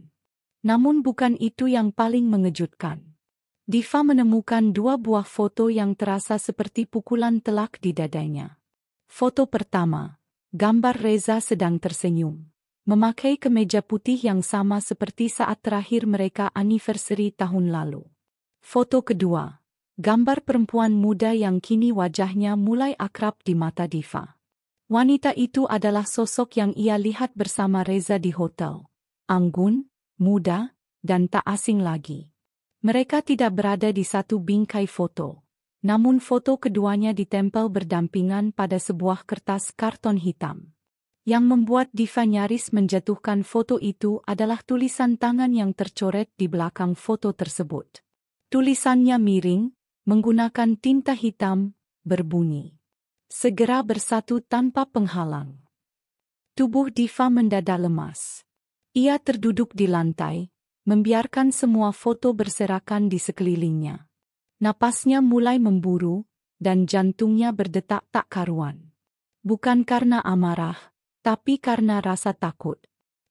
Namun bukan itu yang paling mengejutkan. Diva menemukan 2 buah foto yang terasa seperti pukulan telak di dadanya. Foto pertama, gambar Reza sedang tersenyum, memakai kemeja putih yang sama seperti saat terakhir mereka anniversary tahun lalu. Foto kedua, gambar perempuan muda yang kini wajahnya mulai akrab di mata Diva. Wanita itu adalah sosok yang ia lihat bersama Reza di hotel. Anggun, muda, dan tak asing lagi. Mereka tidak berada di satu bingkai foto. Namun foto keduanya ditempel berdampingan pada sebuah kertas karton hitam. Yang membuat Diva nyaris menjatuhkan foto itu adalah tulisan tangan yang tercoret di belakang foto tersebut. Tulisannya miring, menggunakan tinta hitam, berbunyi, "Segera bersatu tanpa penghalang." Tubuh Diva mendadak lemas. Ia terduduk di lantai, membiarkan semua foto berserakan di sekelilingnya. Napasnya mulai memburu, dan jantungnya berdetak tak karuan. Bukan karena amarah, tapi karena rasa takut.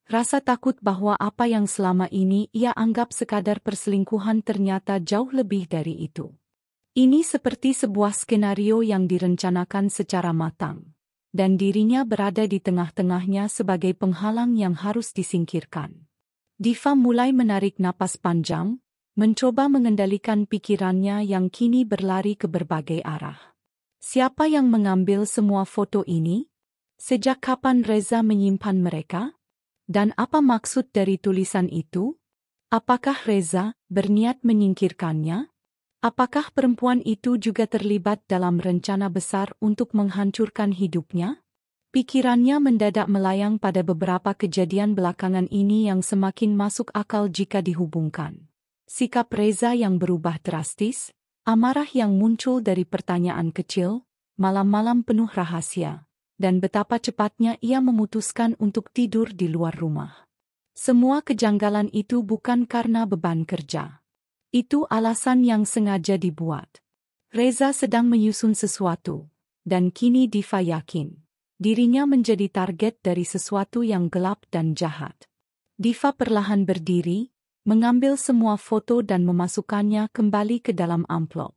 Rasa takut bahwa apa yang selama ini ia anggap sekadar perselingkuhan ternyata jauh lebih dari itu. Ini seperti sebuah skenario yang direncanakan secara matang, dan dirinya berada di tengah-tengahnya sebagai penghalang yang harus disingkirkan. Diva mulai menarik napas panjang, mencoba mengendalikan pikirannya yang kini berlari ke berbagai arah. Siapa yang mengambil semua foto ini? Sejak kapan Reza menyimpan mereka? Dan apa maksud dari tulisan itu? Apakah Reza berniat menyingkirkannya? Apakah perempuan itu juga terlibat dalam rencana besar untuk menghancurkan hidupnya? Pikirannya mendadak melayang pada beberapa kejadian belakangan ini yang semakin masuk akal jika dihubungkan. Sikap Reza yang berubah drastis, amarah yang muncul dari pertanyaan kecil, malam-malam penuh rahasia, dan betapa cepatnya ia memutuskan untuk tidur di luar rumah. Semua kejanggalan itu bukan karena beban kerja. Itu alasan yang sengaja dibuat. Reza sedang menyusun sesuatu, dan kini Diva yakin dirinya menjadi target dari sesuatu yang gelap dan jahat. Diva perlahan berdiri, mengambil semua foto dan memasukkannya kembali ke dalam amplop.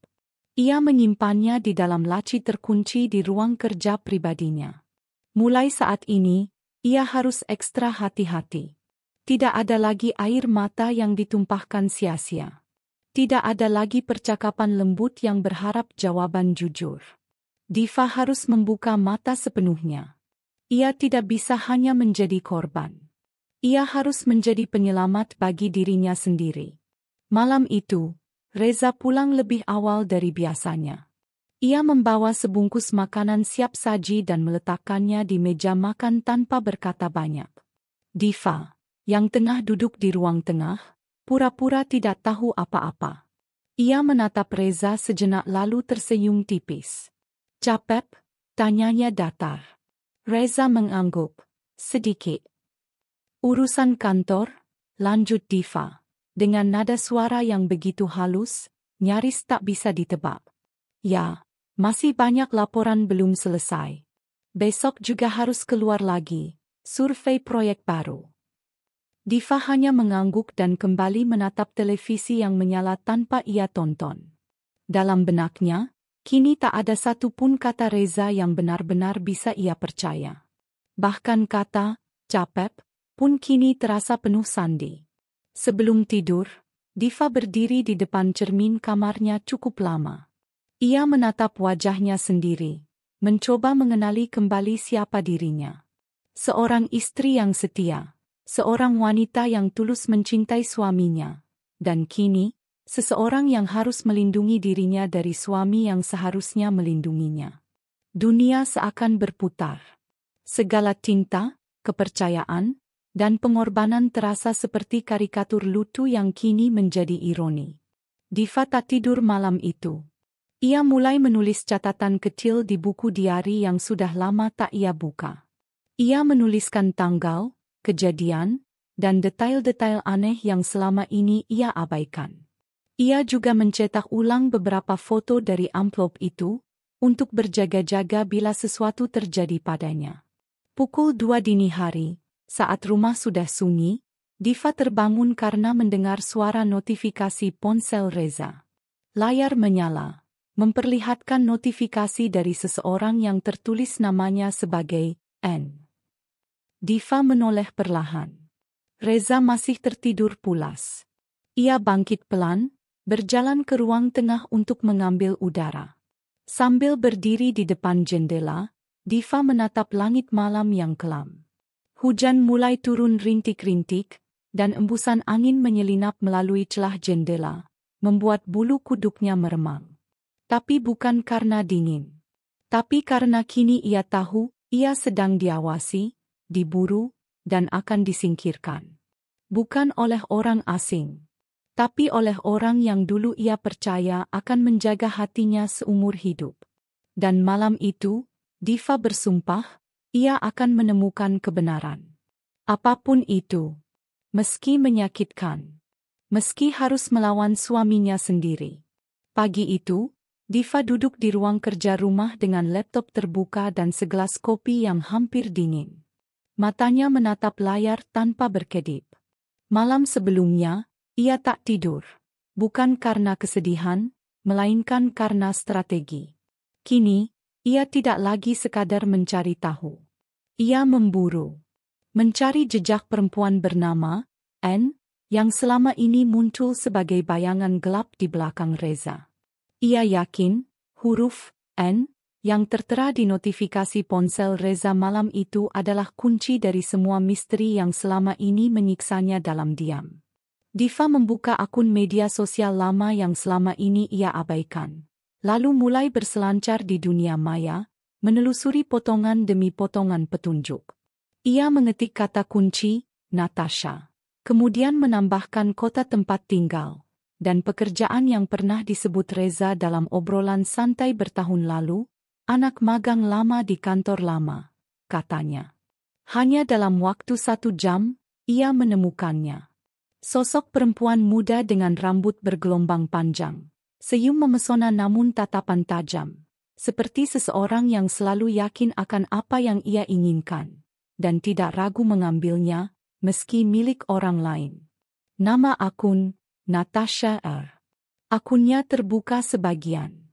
Ia menyimpannya di dalam laci terkunci di ruang kerja pribadinya. Mulai saat ini, ia harus ekstra hati-hati. Tidak ada lagi air mata yang ditumpahkan sia-sia. Tidak ada lagi percakapan lembut yang berharap jawaban jujur. Diva harus membuka mata sepenuhnya. Ia tidak bisa hanya menjadi korban. Ia harus menjadi penyelamat bagi dirinya sendiri. Malam itu, Reza pulang lebih awal dari biasanya. Ia membawa sebungkus makanan siap saji dan meletakkannya di meja makan tanpa berkata banyak. Diva, yang tengah duduk di ruang tengah, pura-pura tidak tahu apa-apa. Ia menatap Reza sejenak lalu tersenyum tipis. "Capek?" tanyanya datar. Reza mengangguk, sedikit. "Urusan kantor?" lanjut Diva, dengan nada suara yang begitu halus, nyaris tak bisa ditebak. "Ya, masih banyak laporan belum selesai. Besok juga harus keluar lagi, survei proyek baru." Diva hanya mengangguk dan kembali menatap televisi yang menyala tanpa ia tonton. Dalam benaknya, kini tak ada satupun kata Reza yang benar-benar bisa ia percaya. Bahkan kata "capek" pun kini terasa penuh sandi. Sebelum tidur, Diva berdiri di depan cermin kamarnya cukup lama. Ia menatap wajahnya sendiri, mencoba mengenali kembali siapa dirinya. Seorang istri yang setia, seorang wanita yang tulus mencintai suaminya, dan kini, seseorang yang harus melindungi dirinya dari suami yang seharusnya melindunginya. Dunia seakan berputar. Segala cinta, kepercayaan, dan pengorbanan terasa seperti karikatur lucu yang kini menjadi ironi. Diva tak tidur malam itu. Ia mulai menulis catatan kecil di buku diari yang sudah lama tak ia buka. Ia menuliskan tanggal, kejadian, dan detail-detail aneh yang selama ini ia abaikan. Ia juga mencetak ulang beberapa foto dari amplop itu, untuk berjaga-jaga bila sesuatu terjadi padanya. Pukul 2 dini hari, saat rumah sudah sunyi, Diva terbangun karena mendengar suara notifikasi ponsel Reza. Layar menyala, memperlihatkan notifikasi dari seseorang yang tertulis namanya sebagai N. Diva menoleh perlahan. Reza masih tertidur pulas. Ia bangkit pelan, berjalan ke ruang tengah untuk mengambil udara. Sambil berdiri di depan jendela, Diva menatap langit malam yang kelam. Hujan mulai turun rintik-rintik, dan embusan angin menyelinap melalui celah jendela, membuat bulu kuduknya meremang. Tapi bukan karena dingin. Tapi karena kini ia tahu, ia sedang diawasi, diburu, dan akan disingkirkan. Bukan oleh orang asing, tapi oleh orang yang dulu ia percaya akan menjaga hatinya seumur hidup. Dan malam itu, Diva bersumpah, ia akan menemukan kebenaran. Apapun itu, meski menyakitkan, meski harus melawan suaminya sendiri. Pagi itu, Diva duduk di ruang kerja rumah dengan laptop terbuka dan segelas kopi yang hampir dingin. Matanya menatap layar tanpa berkedip. Malam sebelumnya, ia tak tidur. Bukan karena kesedihan, melainkan karena strategi. Kini, ia tidak lagi sekadar mencari tahu. Ia memburu. Mencari jejak perempuan bernama N, yang selama ini muncul sebagai bayangan gelap di belakang Reza. Ia yakin, huruf N, yang tertera di notifikasi ponsel Reza malam itu adalah kunci dari semua misteri yang selama ini menyiksanya dalam diam. Diva membuka akun media sosial lama yang selama ini ia abaikan. Lalu mulai berselancar di dunia maya, menelusuri potongan demi potongan petunjuk. Ia mengetik kata kunci, Natasha. Kemudian menambahkan kota tempat tinggal, dan pekerjaan yang pernah disebut Reza dalam obrolan santai bertahun lalu, anak magang lama di kantor lama, katanya. Hanya dalam waktu 1 jam, ia menemukannya. Sosok perempuan muda dengan rambut bergelombang panjang, senyum memesona namun tatapan tajam, seperti seseorang yang selalu yakin akan apa yang ia inginkan, dan tidak ragu mengambilnya, meski milik orang lain. Nama akun, Natasha R. Akunnya terbuka sebagian.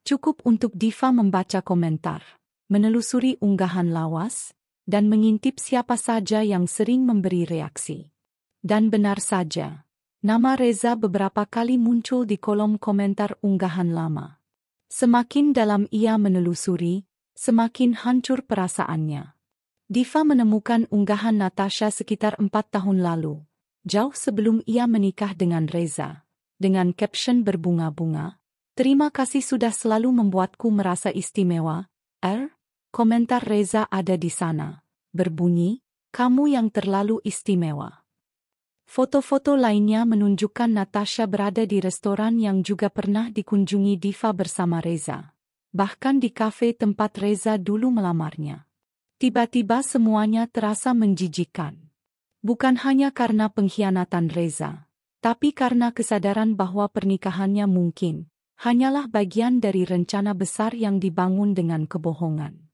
Cukup untuk Diva membaca komentar, menelusuri unggahan lawas, dan mengintip siapa saja yang sering memberi reaksi. Dan benar saja, nama Reza beberapa kali muncul di kolom komentar unggahan lama. Semakin dalam ia menelusuri, semakin hancur perasaannya. Diva menemukan unggahan Natasha sekitar 4 tahun lalu, jauh sebelum ia menikah dengan Reza, dengan caption berbunga-bunga. Terima kasih sudah selalu membuatku merasa istimewa. Komentar Reza ada di sana. Berbunyi, kamu yang terlalu istimewa. Foto-foto lainnya menunjukkan Natasha berada di restoran yang juga pernah dikunjungi Diva bersama Reza. Bahkan di kafe tempat Reza dulu melamarnya. Tiba-tiba semuanya terasa menjijikkan. Bukan hanya karena pengkhianatan Reza, tapi karena kesadaran bahwa pernikahannya mungkin hanyalah bagian dari rencana besar yang dibangun dengan kebohongan.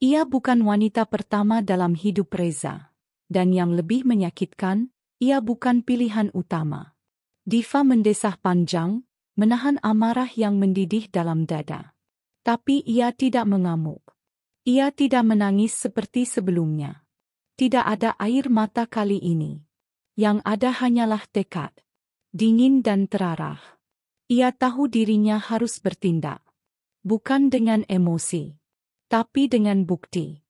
Ia bukan wanita pertama dalam hidup Reza. Dan yang lebih menyakitkan, ia bukan pilihan utama. Diva mendesah panjang, menahan amarah yang mendidih dalam dada. Tapi ia tidak mengamuk. Ia tidak menangis seperti sebelumnya. Tidak ada air mata kali ini. Yang ada hanyalah tekad. Dingin dan terarah. Ia tahu dirinya harus bertindak. Bukan dengan emosi, tapi dengan bukti.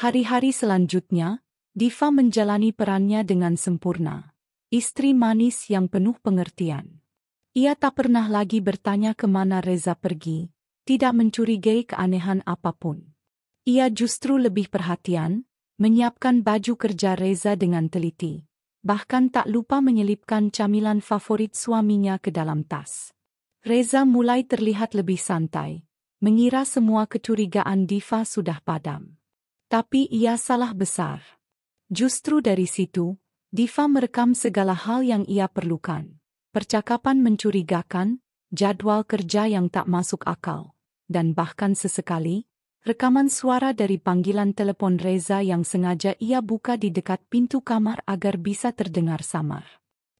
Hari-hari selanjutnya, Diva menjalani perannya dengan sempurna. Istri manis yang penuh pengertian. Ia tak pernah lagi bertanya kemana Reza pergi, tidak mencurigai keanehan apapun. Ia justru lebih perhatian, menyiapkan baju kerja Reza dengan teliti. Bahkan tak lupa menyelipkan camilan favorit suaminya ke dalam tas. Reza mulai terlihat lebih santai, mengira semua kecurigaan Diva sudah padam. Tapi ia salah besar. Justru dari situ, Diva merekam segala hal yang ia perlukan. Percakapan mencurigakan, jadwal kerja yang tak masuk akal, dan bahkan sesekali, rekaman suara dari panggilan telepon Reza yang sengaja ia buka di dekat pintu kamar agar bisa terdengar samar.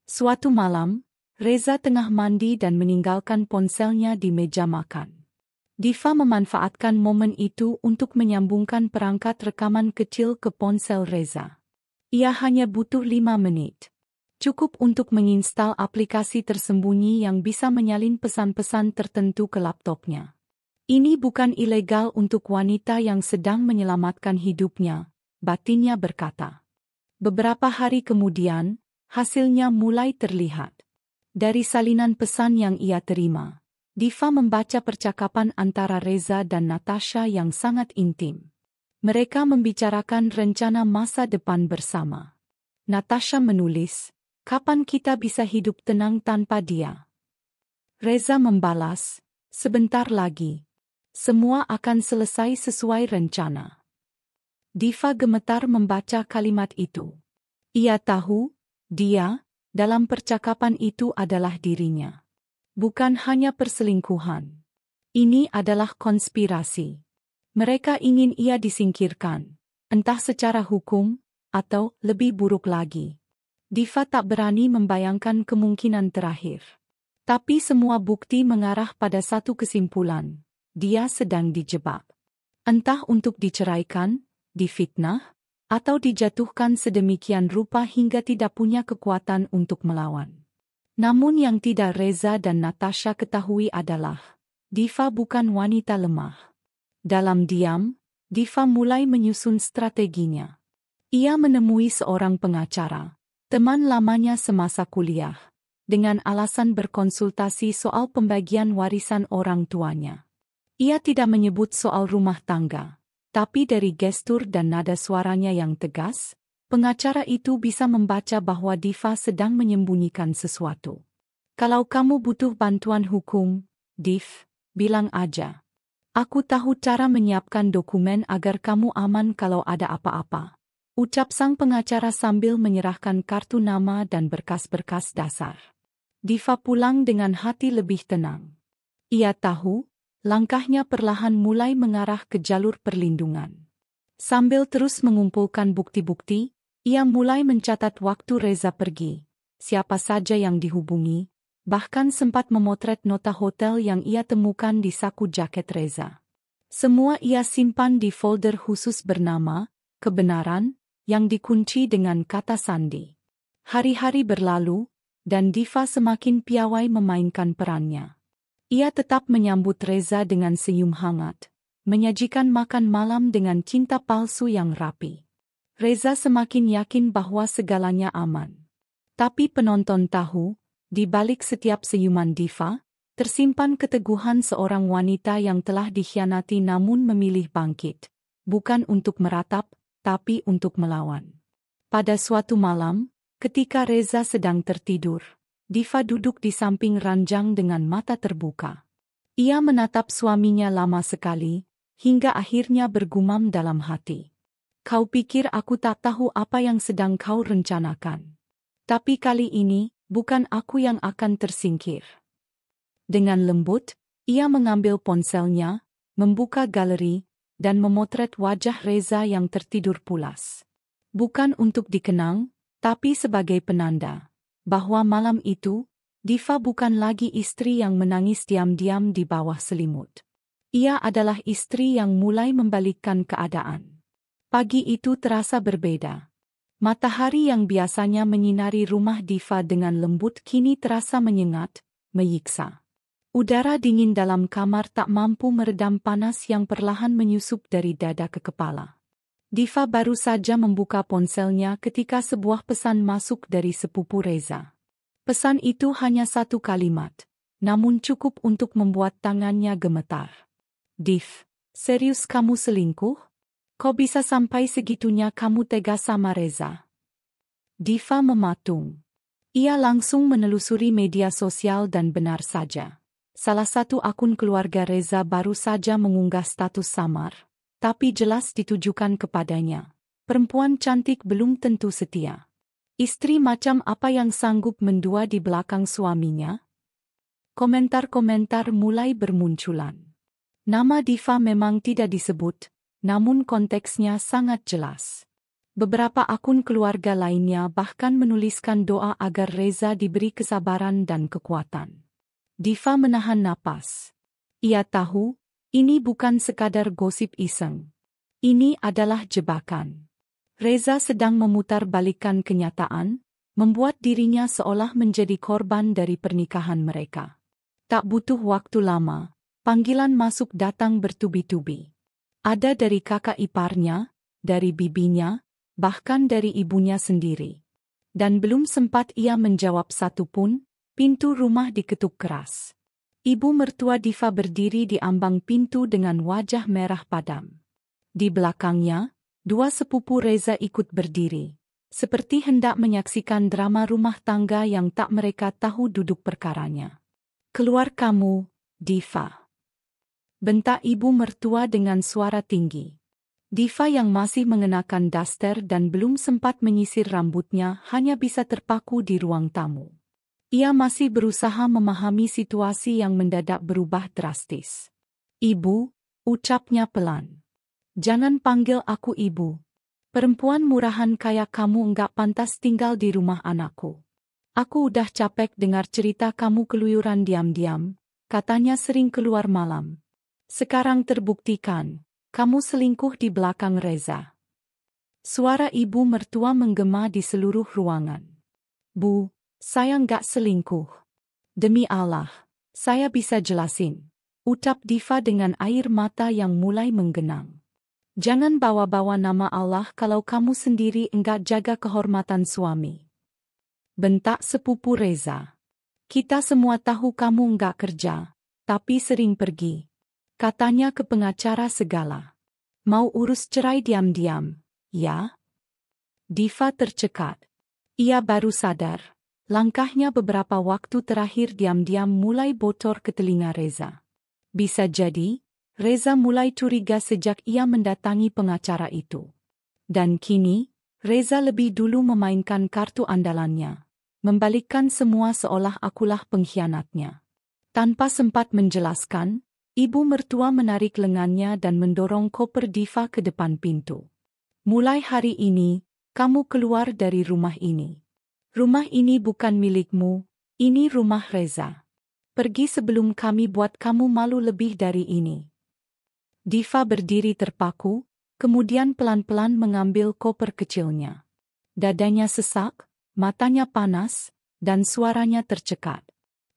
Suatu malam, Reza tengah mandi dan meninggalkan ponselnya di meja makan. Diva memanfaatkan momen itu untuk menyambungkan perangkat rekaman kecil ke ponsel Reza. Ia hanya butuh 5 menit. Cukup untuk menginstal aplikasi tersembunyi yang bisa menyalin pesan-pesan tertentu ke laptopnya. Ini bukan ilegal untuk wanita yang sedang menyelamatkan hidupnya, batinnya berkata. Beberapa hari kemudian, hasilnya mulai terlihat. Dari salinan pesan yang ia terima, Diva membaca percakapan antara Reza dan Natasha yang sangat intim. Mereka membicarakan rencana masa depan bersama. Natasha menulis, "Kapan kita bisa hidup tenang tanpa dia?" Reza membalas, "Sebentar lagi. Semua akan selesai sesuai rencana." Diva gemetar membaca kalimat itu. Ia tahu, dia, dalam percakapan itu adalah dirinya. Bukan hanya perselingkuhan. Ini adalah konspirasi. Mereka ingin ia disingkirkan, entah secara hukum, atau lebih buruk lagi. Diva tak berani membayangkan kemungkinan terakhir. Tapi semua bukti mengarah pada satu kesimpulan. Dia sedang dijebak. Entah untuk diceraikan, difitnah, atau dijatuhkan sedemikian rupa hingga tidak punya kekuatan untuk melawan. Namun yang tidak Reza dan Natasha ketahui adalah, Diva bukan wanita lemah. Dalam diam, Diva mulai menyusun strateginya. Ia menemui seorang pengacara, teman lamanya semasa kuliah, dengan alasan berkonsultasi soal pembagian warisan orang tuanya. Ia tidak menyebut soal rumah tangga, tapi dari gestur dan nada suaranya yang tegas, pengacara itu bisa membaca bahwa Diva sedang menyembunyikan sesuatu. "Kalau kamu butuh bantuan hukum, Div, bilang aja. Aku tahu cara menyiapkan dokumen agar kamu aman kalau ada apa-apa," ucap sang pengacara sambil menyerahkan kartu nama dan berkas-berkas dasar. Diva pulang dengan hati lebih tenang. Ia tahu, langkahnya perlahan mulai mengarah ke jalur perlindungan. Sambil terus mengumpulkan bukti-bukti, ia mulai mencatat waktu Reza pergi, siapa saja yang dihubungi, bahkan sempat memotret nota hotel yang ia temukan di saku jaket Reza. Semua ia simpan di folder khusus bernama "Kebenaran", yang dikunci dengan kata sandi. Hari-hari berlalu, dan Diva semakin piawai memainkan perannya. Ia tetap menyambut Reza dengan senyum hangat, menyajikan makan malam dengan cinta palsu yang rapi. Reza semakin yakin bahwa segalanya aman. Tapi penonton tahu, di balik setiap senyuman Diva, tersimpan keteguhan seorang wanita yang telah dikhianati namun memilih bangkit, bukan untuk meratap, tapi untuk melawan. Pada suatu malam, ketika Reza sedang tertidur, Diva duduk di samping ranjang dengan mata terbuka. Ia menatap suaminya lama sekali, hingga akhirnya bergumam dalam hati. "Kau pikir aku tak tahu apa yang sedang kau rencanakan? Tapi kali ini, bukan aku yang akan tersingkir." Dengan lembut, ia mengambil ponselnya, membuka galeri, dan memotret wajah Reza yang tertidur pulas. Bukan untuk dikenang, tapi sebagai penanda bahwa malam itu, Diva bukan lagi istri yang menangis diam-diam di bawah selimut. Ia adalah istri yang mulai membalikkan keadaan. Pagi itu terasa berbeda. Matahari yang biasanya menyinari rumah Diva dengan lembut kini terasa menyengat, menyiksa. Udara dingin dalam kamar tak mampu meredam panas yang perlahan menyusup dari dada ke kepala. Diva baru saja membuka ponselnya ketika sebuah pesan masuk dari sepupu Reza. Pesan itu hanya satu kalimat, namun cukup untuk membuat tangannya gemetar. "Div, serius kamu selingkuh? Kok bisa sampai segitunya kamu tega sama Reza?" Diva mematung. Ia langsung menelusuri media sosial dan benar saja. Salah satu akun keluarga Reza baru saja mengunggah status samar, tapi jelas ditujukan kepadanya. Perempuan cantik belum tentu setia. Istri macam apa yang sanggup mendua di belakang suaminya? Komentar-komentar mulai bermunculan. Nama Diva memang tidak disebut, namun konteksnya sangat jelas. Beberapa akun keluarga lainnya bahkan menuliskan doa agar Reza diberi kesabaran dan kekuatan. Diva menahan napas. Ia tahu, ini bukan sekadar gosip iseng. Ini adalah jebakan. Reza sedang memutarbalikkan kenyataan, membuat dirinya seolah menjadi korban dari pernikahan mereka. Tak butuh waktu lama, panggilan masuk datang bertubi-tubi. Ada dari kakak iparnya, dari bibinya, bahkan dari ibunya sendiri. Dan belum sempat ia menjawab satu pun, pintu rumah diketuk keras. Ibu mertua Diva berdiri di ambang pintu dengan wajah merah padam. Di belakangnya, dua sepupu Reza ikut berdiri, seperti hendak menyaksikan drama rumah tangga yang tak mereka tahu duduk perkaranya. "Keluar kamu, Diva," bentak ibu mertua dengan suara tinggi. Diva yang masih mengenakan daster dan belum sempat menyisir rambutnya hanya bisa terpaku di ruang tamu. Ia masih berusaha memahami situasi yang mendadak berubah drastis. "Ibu," ucapnya pelan. "Jangan panggil aku ibu. Perempuan murahan kayak kamu enggak pantas tinggal di rumah anakku. Aku udah capek dengar cerita kamu keluyuran diam-diam, katanya sering keluar malam. Sekarang terbuktikan, kamu selingkuh di belakang Reza." Suara ibu mertua menggema di seluruh ruangan. "Bu, saya nggak selingkuh. Demi Allah, saya bisa jelasin," ucap Diva dengan air mata yang mulai menggenang. "Jangan bawa-bawa nama Allah kalau kamu sendiri enggak jaga kehormatan suami," bentak sepupu Reza. "Kita semua tahu kamu enggak kerja, tapi sering pergi. Katanya ke pengacara segala. Mau urus cerai diam-diam, ya?" Diva tercekat. Ia baru sadar, langkahnya beberapa waktu terakhir diam-diam mulai bocor ke telinga Reza. Bisa jadi, Reza mulai curiga sejak ia mendatangi pengacara itu. Dan kini, Reza lebih dulu memainkan kartu andalannya, membalikkan semua seolah akulah pengkhianatnya. Tanpa sempat menjelaskan, ibu mertua menarik lengannya dan mendorong koper Diva ke depan pintu. "Mulai hari ini, kamu keluar dari rumah ini. Rumah ini bukan milikmu, ini rumah Reza. Pergi sebelum kami buat kamu malu lebih dari ini." Diva berdiri terpaku, kemudian pelan-pelan mengambil koper kecilnya. Dadanya sesak, matanya panas, dan suaranya tercekat.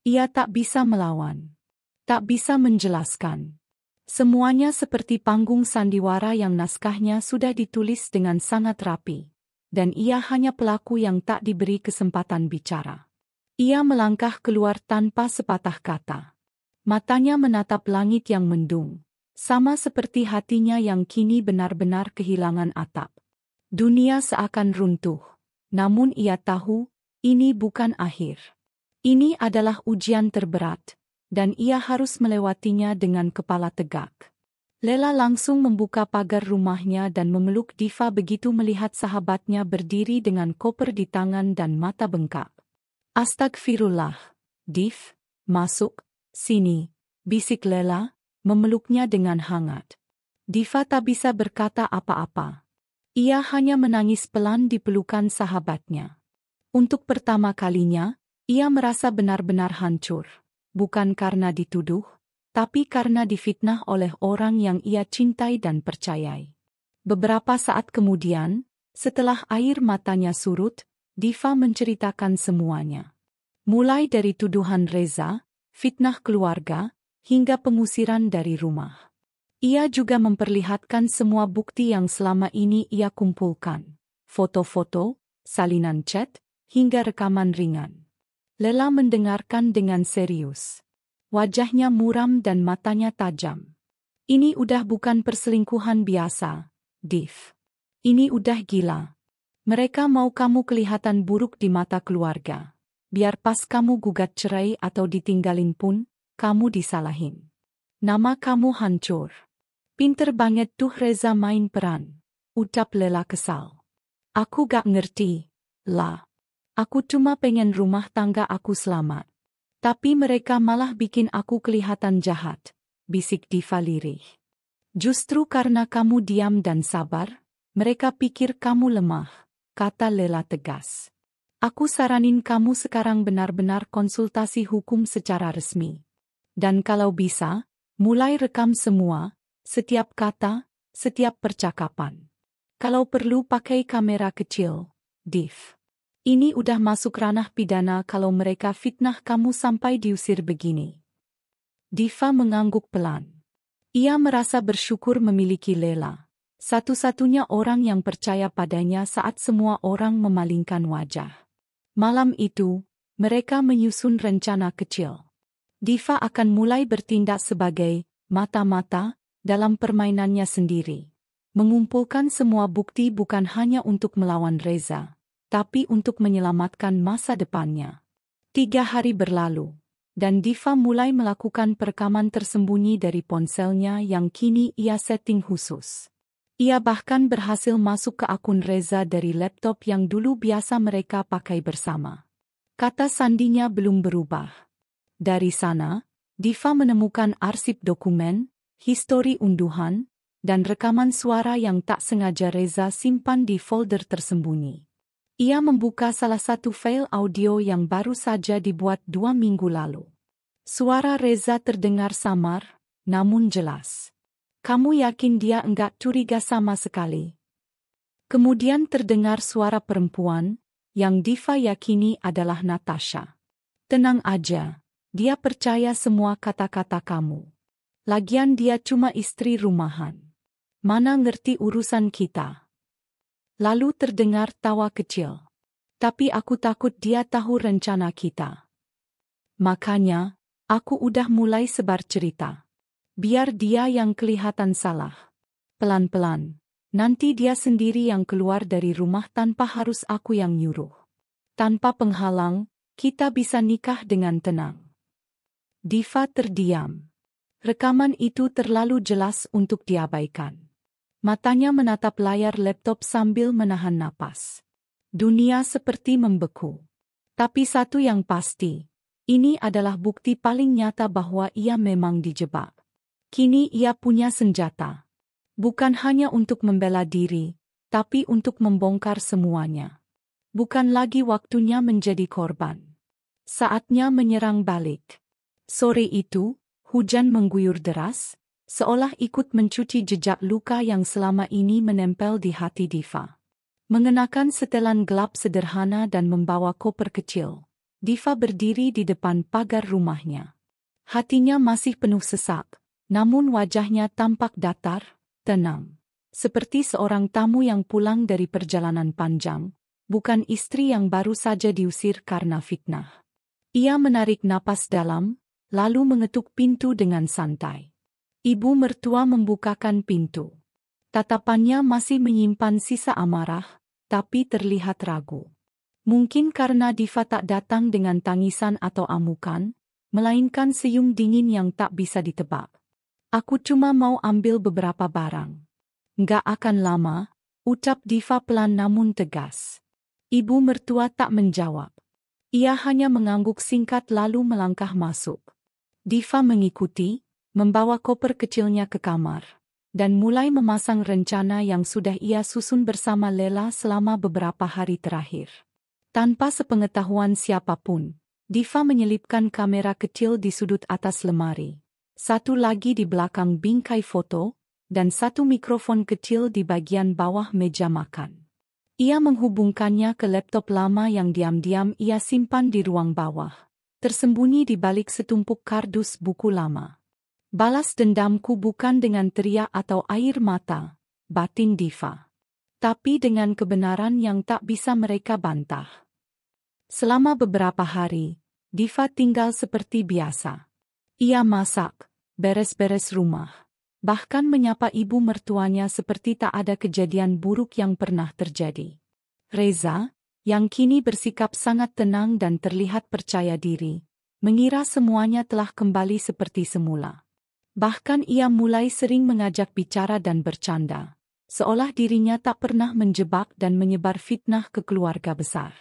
Ia tak bisa melawan. Tak bisa menjelaskan. Semuanya seperti panggung sandiwara yang naskahnya sudah ditulis dengan sangat rapi, dan ia hanya pelaku yang tak diberi kesempatan bicara. Ia melangkah keluar tanpa sepatah kata. Matanya menatap langit yang mendung, sama seperti hatinya yang kini benar-benar kehilangan atap. Dunia seakan runtuh, namun ia tahu, ini bukan akhir. Ini adalah ujian terberat, dan ia harus melewatinya dengan kepala tegak. Lela langsung membuka pagar rumahnya dan memeluk Diva begitu melihat sahabatnya berdiri dengan koper di tangan dan mata bengkak. "Astagfirullah, Div, masuk, sini," bisik Lela, memeluknya dengan hangat. Diva tak bisa berkata apa-apa. Ia hanya menangis pelan di pelukan sahabatnya. Untuk pertama kalinya, ia merasa benar-benar hancur. Bukan karena dituduh, tapi karena difitnah oleh orang yang ia cintai dan percayai. Beberapa saat kemudian, setelah air matanya surut, Diva menceritakan semuanya. Mulai dari tuduhan Reza, fitnah keluarga, hingga pengusiran dari rumah. Ia juga memperlihatkan semua bukti yang selama ini ia kumpulkan. Foto-foto, salinan chat, hingga rekaman ringan. Lela mendengarkan dengan serius. Wajahnya muram dan matanya tajam. Ini udah bukan perselingkuhan biasa, Div. Ini udah gila. Mereka mau kamu kelihatan buruk di mata keluarga. Biar pas kamu gugat cerai atau ditinggalin pun, kamu disalahin. Nama kamu hancur. Pinter banget tuh Reza main peran, ucap Lela kesal. Aku gak ngerti, lah. Aku cuma pengen rumah tangga aku selamat. Tapi mereka malah bikin aku kelihatan jahat, bisik Diva lirih. Justru karena kamu diam dan sabar, mereka pikir kamu lemah, kata Lela tegas. Aku saranin kamu sekarang benar-benar konsultasi hukum secara resmi. Dan kalau bisa, mulai rekam semua, setiap kata, setiap percakapan. Kalau perlu pakai kamera kecil, Div. Ini udah masuk ranah pidana kalau mereka fitnah kamu sampai diusir begini. Diva mengangguk pelan. Ia merasa bersyukur memiliki Lela, satu-satunya orang yang percaya padanya saat semua orang memalingkan wajah. Malam itu, mereka menyusun rencana kecil. Diva akan mulai bertindak sebagai mata-mata dalam permainannya sendiri. Mengumpulkan semua bukti bukan hanya untuk melawan Reza, tapi untuk menyelamatkan masa depannya. 3 hari berlalu, dan Diva mulai melakukan perekaman tersembunyi dari ponselnya yang kini ia setting khusus. Ia bahkan berhasil masuk ke akun Reza dari laptop yang dulu biasa mereka pakai bersama. Kata sandinya belum berubah. Dari sana, Diva menemukan arsip dokumen, histori unduhan, dan rekaman suara yang tak sengaja Reza simpan di folder tersembunyi. Ia membuka salah satu file audio yang baru saja dibuat 2 minggu lalu. Suara Reza terdengar samar, namun jelas. Kamu yakin dia enggak curiga sama sekali? Kemudian terdengar suara perempuan, yang Diva yakini adalah Natasha. Tenang aja, dia percaya semua kata-kata kamu. Lagian dia cuma istri rumahan. Mana ngerti urusan kita. Lalu terdengar tawa kecil. Tapi aku takut dia tahu rencana kita. Makanya, aku udah mulai sebar cerita. Biar dia yang kelihatan salah. Pelan-pelan, nanti dia sendiri yang keluar dari rumah tanpa harus aku yang nyuruh. Tanpa penghalang, kita bisa nikah dengan tenang. Diva terdiam. Rekaman itu terlalu jelas untuk diabaikan. Matanya menatap layar laptop sambil menahan napas. Dunia seperti membeku. Tapi satu yang pasti, ini adalah bukti paling nyata bahwa ia memang dijebak. Kini ia punya senjata. Bukan hanya untuk membela diri, tapi untuk membongkar semuanya. Bukan lagi waktunya menjadi korban. Saatnya menyerang balik. Sore itu, hujan mengguyur deras, seolah ikut mencuci jejak luka yang selama ini menempel di hati Diva. Mengenakan setelan gelap sederhana dan membawa koper kecil, Diva berdiri di depan pagar rumahnya. Hatinya masih penuh sesak, namun wajahnya tampak datar, tenang. Seperti seorang tamu yang pulang dari perjalanan panjang, bukan istri yang baru saja diusir karena fitnah. Ia menarik napas dalam, lalu mengetuk pintu dengan santai. Ibu mertua membukakan pintu. Tatapannya masih menyimpan sisa amarah, tapi terlihat ragu. Mungkin karena Diva tak datang dengan tangisan atau amukan, melainkan senyum dingin yang tak bisa ditebak. Aku cuma mau ambil beberapa barang. Nggak akan lama, ucap Diva pelan namun tegas. Ibu mertua tak menjawab. Ia hanya mengangguk singkat lalu melangkah masuk. Diva mengikuti, membawa koper kecilnya ke kamar, dan mulai memasang rencana yang sudah ia susun bersama Lela selama beberapa hari terakhir. Tanpa sepengetahuan siapapun, Diva menyelipkan kamera kecil di sudut atas lemari, satu lagi di belakang bingkai foto, dan satu mikrofon kecil di bagian bawah meja makan. Ia menghubungkannya ke laptop lama yang diam-diam ia simpan di ruang bawah, tersembunyi di balik setumpuk kardus buku lama. Balas dendamku bukan dengan teriak atau air mata, batin Diva. Tapi dengan kebenaran yang tak bisa mereka bantah. Selama beberapa hari, Diva tinggal seperti biasa. Ia masak, beres-beres rumah, bahkan menyapa ibu mertuanya seperti tak ada kejadian buruk yang pernah terjadi. Reza, yang kini bersikap sangat tenang dan terlihat percaya diri, mengira semuanya telah kembali seperti semula. Bahkan ia mulai sering mengajak bicara dan bercanda, seolah dirinya tak pernah menjebak dan menyebar fitnah ke keluarga besar.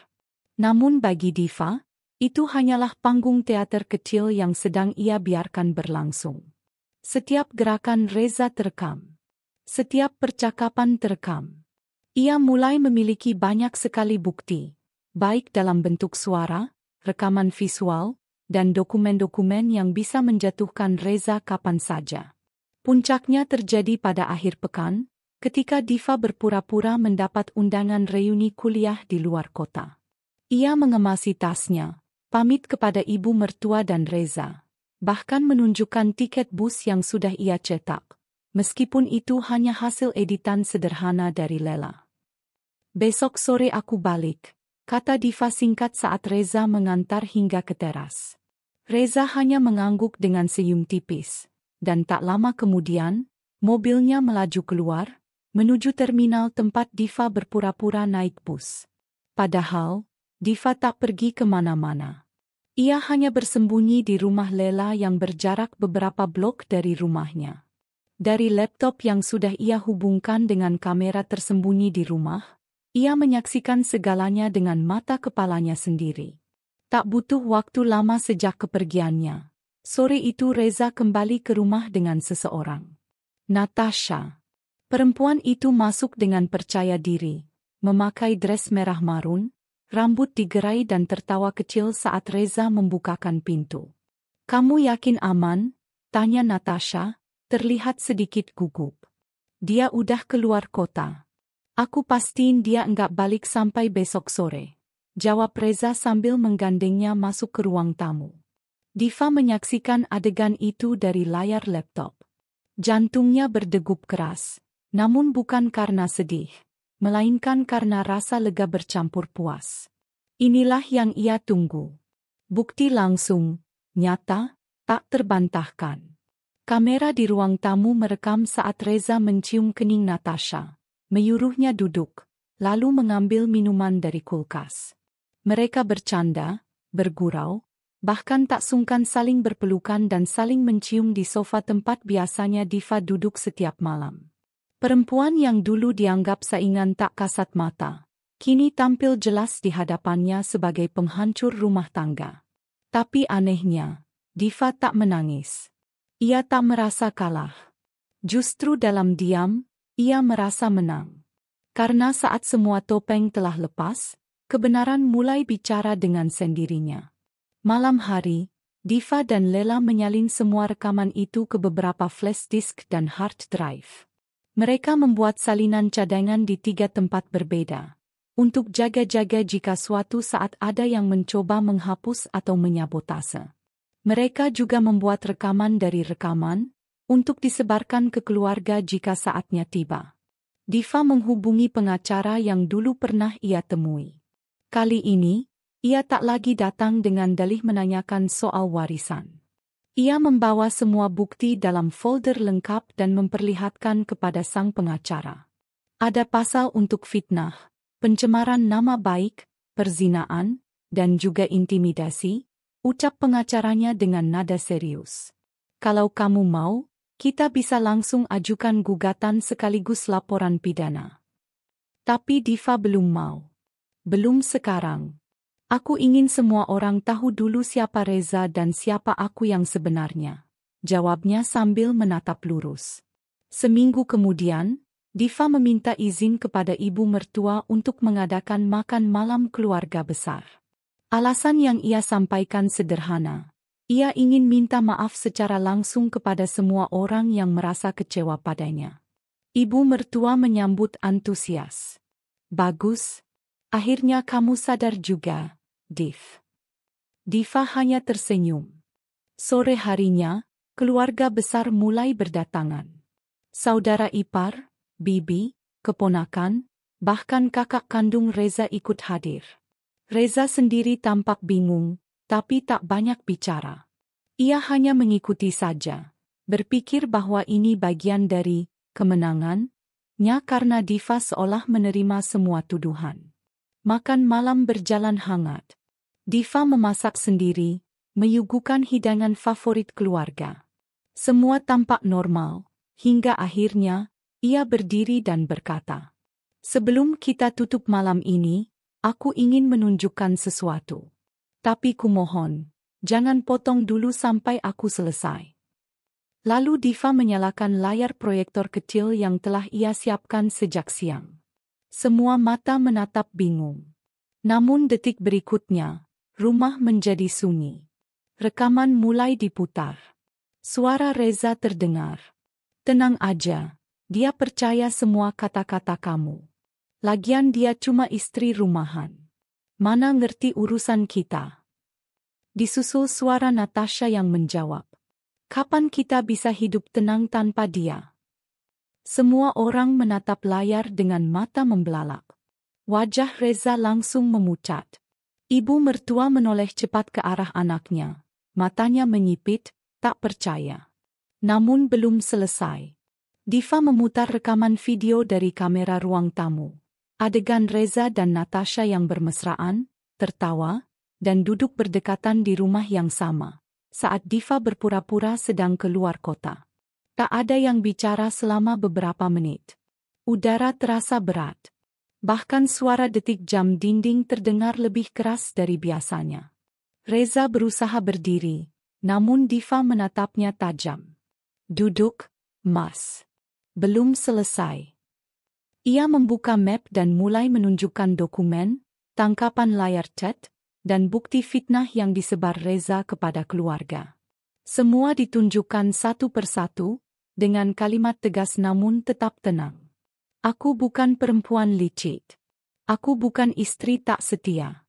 Namun bagi Diva, itu hanyalah panggung teater kecil yang sedang ia biarkan berlangsung. Setiap gerakan Reza terekam. Setiap percakapan terekam. Ia mulai memiliki banyak sekali bukti, baik dalam bentuk suara, rekaman visual, dan dokumen-dokumen yang bisa menjatuhkan Reza kapan saja. Puncaknya terjadi pada akhir pekan, ketika Diva berpura-pura mendapat undangan reuni kuliah di luar kota. Ia mengemasi tasnya, pamit kepada ibu mertua dan Reza, bahkan menunjukkan tiket bus yang sudah ia cetak, meskipun itu hanya hasil editan sederhana dari Lela. "Besok sore aku balik," kata Diva singkat saat Reza mengantar hingga ke teras. Reza hanya mengangguk dengan senyum tipis, dan tak lama kemudian, mobilnya melaju keluar, menuju terminal tempat Diva berpura-pura naik bus. Padahal, Diva tak pergi kemana-mana. Ia hanya bersembunyi di rumah Lela yang berjarak beberapa blok dari rumahnya. Dari laptop yang sudah ia hubungkan dengan kamera tersembunyi di rumah, ia menyaksikan segalanya dengan mata kepalanya sendiri. Tak butuh waktu lama sejak kepergiannya. Sore itu Reza kembali ke rumah dengan seseorang. Natasha. Perempuan itu masuk dengan percaya diri, memakai dress merah marun, rambut digerai dan tertawa kecil saat Reza membukakan pintu. "Kamu yakin aman?" tanya Natasha, terlihat sedikit gugup. "Dia udah keluar kota. Aku pastiin dia enggak balik sampai besok sore," jawab Reza sambil menggandengnya masuk ke ruang tamu. Diva menyaksikan adegan itu dari layar laptop. Jantungnya berdegup keras, namun bukan karena sedih, melainkan karena rasa lega bercampur puas. Inilah yang ia tunggu. Bukti langsung, nyata, tak terbantahkan. Kamera di ruang tamu merekam saat Reza mencium kening Natasha, menyuruhnya duduk, lalu mengambil minuman dari kulkas. Mereka bercanda, bergurau, bahkan tak sungkan saling berpelukan dan saling mencium di sofa tempat biasanya Diva duduk setiap malam. Perempuan yang dulu dianggap saingan tak kasat mata, kini tampil jelas di hadapannya sebagai penghancur rumah tangga. Tapi anehnya, Diva tak menangis. Ia tak merasa kalah. Justru dalam diam, ia merasa menang. Karena saat semua topeng telah lepas, kebenaran mulai bicara dengan sendirinya. Malam hari, Diva dan Lela menyalin semua rekaman itu ke beberapa flash disk dan hard drive. Mereka membuat salinan cadangan di 3 tempat berbeda, untuk jaga-jaga jika suatu saat ada yang mencoba menghapus atau menyabotase. Mereka juga membuat rekaman dari rekaman, untuk disebarkan ke keluarga jika saatnya tiba. Diva menghubungi pengacara yang dulu pernah ia temui. Kali ini, ia tak lagi datang dengan dalih menanyakan soal warisan. Ia membawa semua bukti dalam folder lengkap dan memperlihatkan kepada sang pengacara. Ada pasal untuk fitnah, pencemaran nama baik, perzinaan, dan juga intimidasi, ucap pengacaranya dengan nada serius. "Kalau kamu mau, kita bisa langsung ajukan gugatan sekaligus laporan pidana." Tapi Diva belum mau. "Belum sekarang. Aku ingin semua orang tahu dulu siapa Reza dan siapa aku yang sebenarnya," jawabnya sambil menatap lurus. Seminggu kemudian, Diva meminta izin kepada ibu mertua untuk mengadakan makan malam keluarga besar. Alasan yang ia sampaikan sederhana. Ia ingin minta maaf secara langsung kepada semua orang yang merasa kecewa padanya. Ibu mertua menyambut antusias. "Bagus. Akhirnya kamu sadar juga, Div." Diva hanya tersenyum. Sore harinya, keluarga besar mulai berdatangan. Saudara ipar, bibi, keponakan, bahkan kakak kandung Reza ikut hadir. Reza sendiri tampak bingung, tapi tak banyak bicara. Ia hanya mengikuti saja, berpikir bahwa ini bagian dari kemenangannya karena Diva seolah menerima semua tuduhan. Makan malam berjalan hangat. Diva memasak sendiri, menyuguhkan hidangan favorit keluarga. Semua tampak normal, hingga akhirnya ia berdiri dan berkata, "Sebelum kita tutup malam ini, aku ingin menunjukkan sesuatu. Tapi kumohon, jangan potong dulu sampai aku selesai." Lalu Diva menyalakan layar proyektor kecil yang telah ia siapkan sejak siang. Semua mata menatap bingung. Namun detik berikutnya, rumah menjadi sunyi. Rekaman mulai diputar. Suara Reza terdengar. "Tenang aja, dia percaya semua kata-kata kamu. Lagian dia cuma istri rumahan. Mana ngerti urusan kita?" Disusul suara Natasha yang menjawab, "Kapan kita bisa hidup tenang tanpa dia?" Semua orang menatap layar dengan mata membelalak. Wajah Reza langsung memucat. Ibu mertua menoleh cepat ke arah anaknya. Matanya menyipit, tak percaya. Namun belum selesai. Diva memutar rekaman video dari kamera ruang tamu. Adegan Reza dan Natasha yang bermesraan, tertawa, dan duduk berdekatan di rumah yang sama, saat Diva berpura-pura sedang keluar kota. Tak ada yang bicara selama beberapa menit. Udara terasa berat. Bahkan suara detik jam dinding terdengar lebih keras dari biasanya. Reza berusaha berdiri, namun Diva menatapnya tajam. "Duduk, Mas. Belum selesai." Ia membuka map dan mulai menunjukkan dokumen, tangkapan layar chat, dan bukti fitnah yang disebar Reza kepada keluarga. Semua ditunjukkan satu persatu, dengan kalimat tegas namun tetap tenang. "Aku bukan perempuan licik. Aku bukan istri tak setia.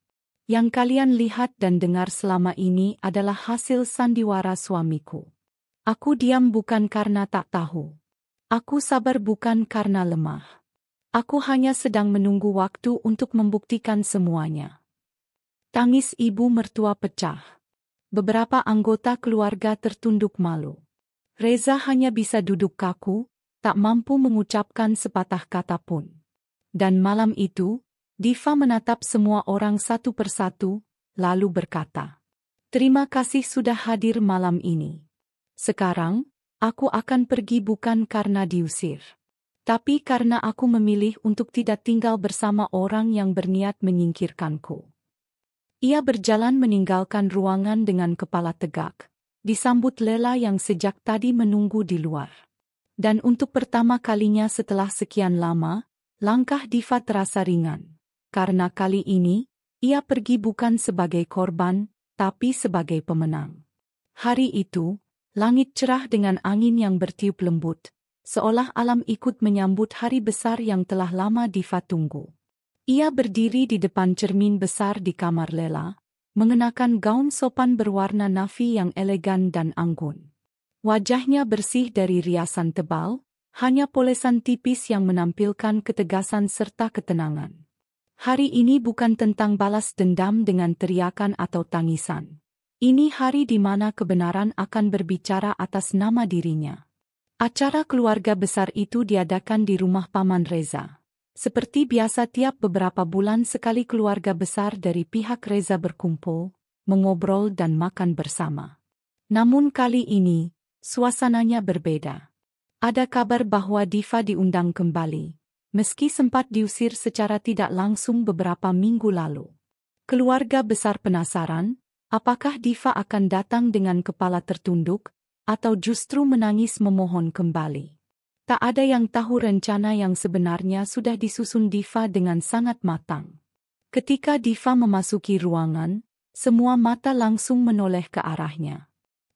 Yang kalian lihat dan dengar selama ini adalah hasil sandiwara suamiku. Aku diam bukan karena tak tahu. Aku sabar bukan karena lemah. Aku hanya sedang menunggu waktu untuk membuktikan semuanya." Tangis ibu mertua pecah. Beberapa anggota keluarga tertunduk malu. Reza hanya bisa duduk kaku, tak mampu mengucapkan sepatah kata pun. Dan malam itu, Diva menatap semua orang satu persatu, lalu berkata, "Terima kasih sudah hadir malam ini. Sekarang, aku akan pergi bukan karena diusir. Tapi karena aku memilih untuk tidak tinggal bersama orang yang berniat menyingkirkanku." Ia berjalan meninggalkan ruangan dengan kepala tegak, disambut Lela yang sejak tadi menunggu di luar. Dan untuk pertama kalinya setelah sekian lama, langkah Diva terasa ringan. Karena kali ini, ia pergi bukan sebagai korban, tapi sebagai pemenang. Hari itu, langit cerah dengan angin yang bertiup lembut, seolah alam ikut menyambut hari besar yang telah lama Diva tunggu. Ia berdiri di depan cermin besar di kamar Lela, mengenakan gaun sopan berwarna navy yang elegan dan anggun. Wajahnya bersih dari riasan tebal, hanya polesan tipis yang menampilkan ketegasan serta ketenangan. Hari ini bukan tentang balas dendam dengan teriakan atau tangisan. Ini hari di mana kebenaran akan berbicara atas nama dirinya. Acara keluarga besar itu diadakan di rumah Paman Reza. Seperti biasa tiap beberapa bulan sekali keluarga besar dari pihak Reza berkumpul, mengobrol dan makan bersama. Namun kali ini, suasananya berbeda. Ada kabar bahwa Diva diundang kembali, meski sempat diusir secara tidak langsung beberapa minggu lalu. Keluarga besar penasaran, apakah Diva akan datang dengan kepala tertunduk, atau justru menangis memohon kembali. Tak ada yang tahu rencana yang sebenarnya sudah disusun Diva dengan sangat matang. Ketika Diva memasuki ruangan, semua mata langsung menoleh ke arahnya.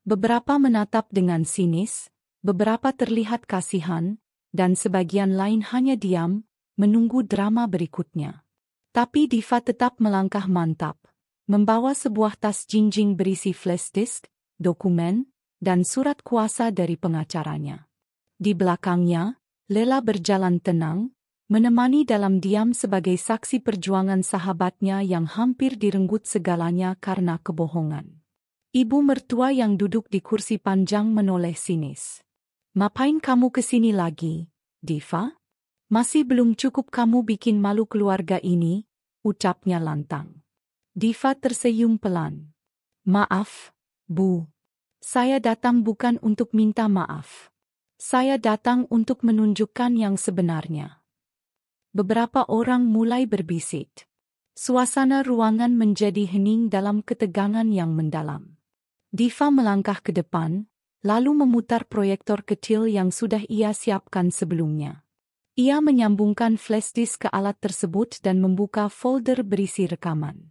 Beberapa menatap dengan sinis, beberapa terlihat kasihan, dan sebagian lain hanya diam, menunggu drama berikutnya. Tapi Diva tetap melangkah mantap, membawa sebuah tas jinjing berisi flash disk, dokumen, dan surat kuasa dari pengacaranya. Di belakangnya, Lela berjalan tenang, menemani dalam diam sebagai saksi perjuangan sahabatnya yang hampir direnggut segalanya karena kebohongan. Ibu mertua yang duduk di kursi panjang menoleh sinis. "Ngapain kamu kesini lagi, Diva? Masih belum cukup kamu bikin malu keluarga ini?" ucapnya lantang. Diva tersenyum pelan. "Maaf, Bu. Saya datang bukan untuk minta maaf. Saya datang untuk menunjukkan yang sebenarnya." Beberapa orang mulai berbisik. Suasana ruangan menjadi hening dalam ketegangan yang mendalam. Diva melangkah ke depan, lalu memutar proyektor kecil yang sudah ia siapkan sebelumnya. Ia menyambungkan flash disk ke alat tersebut dan membuka folder berisi rekaman.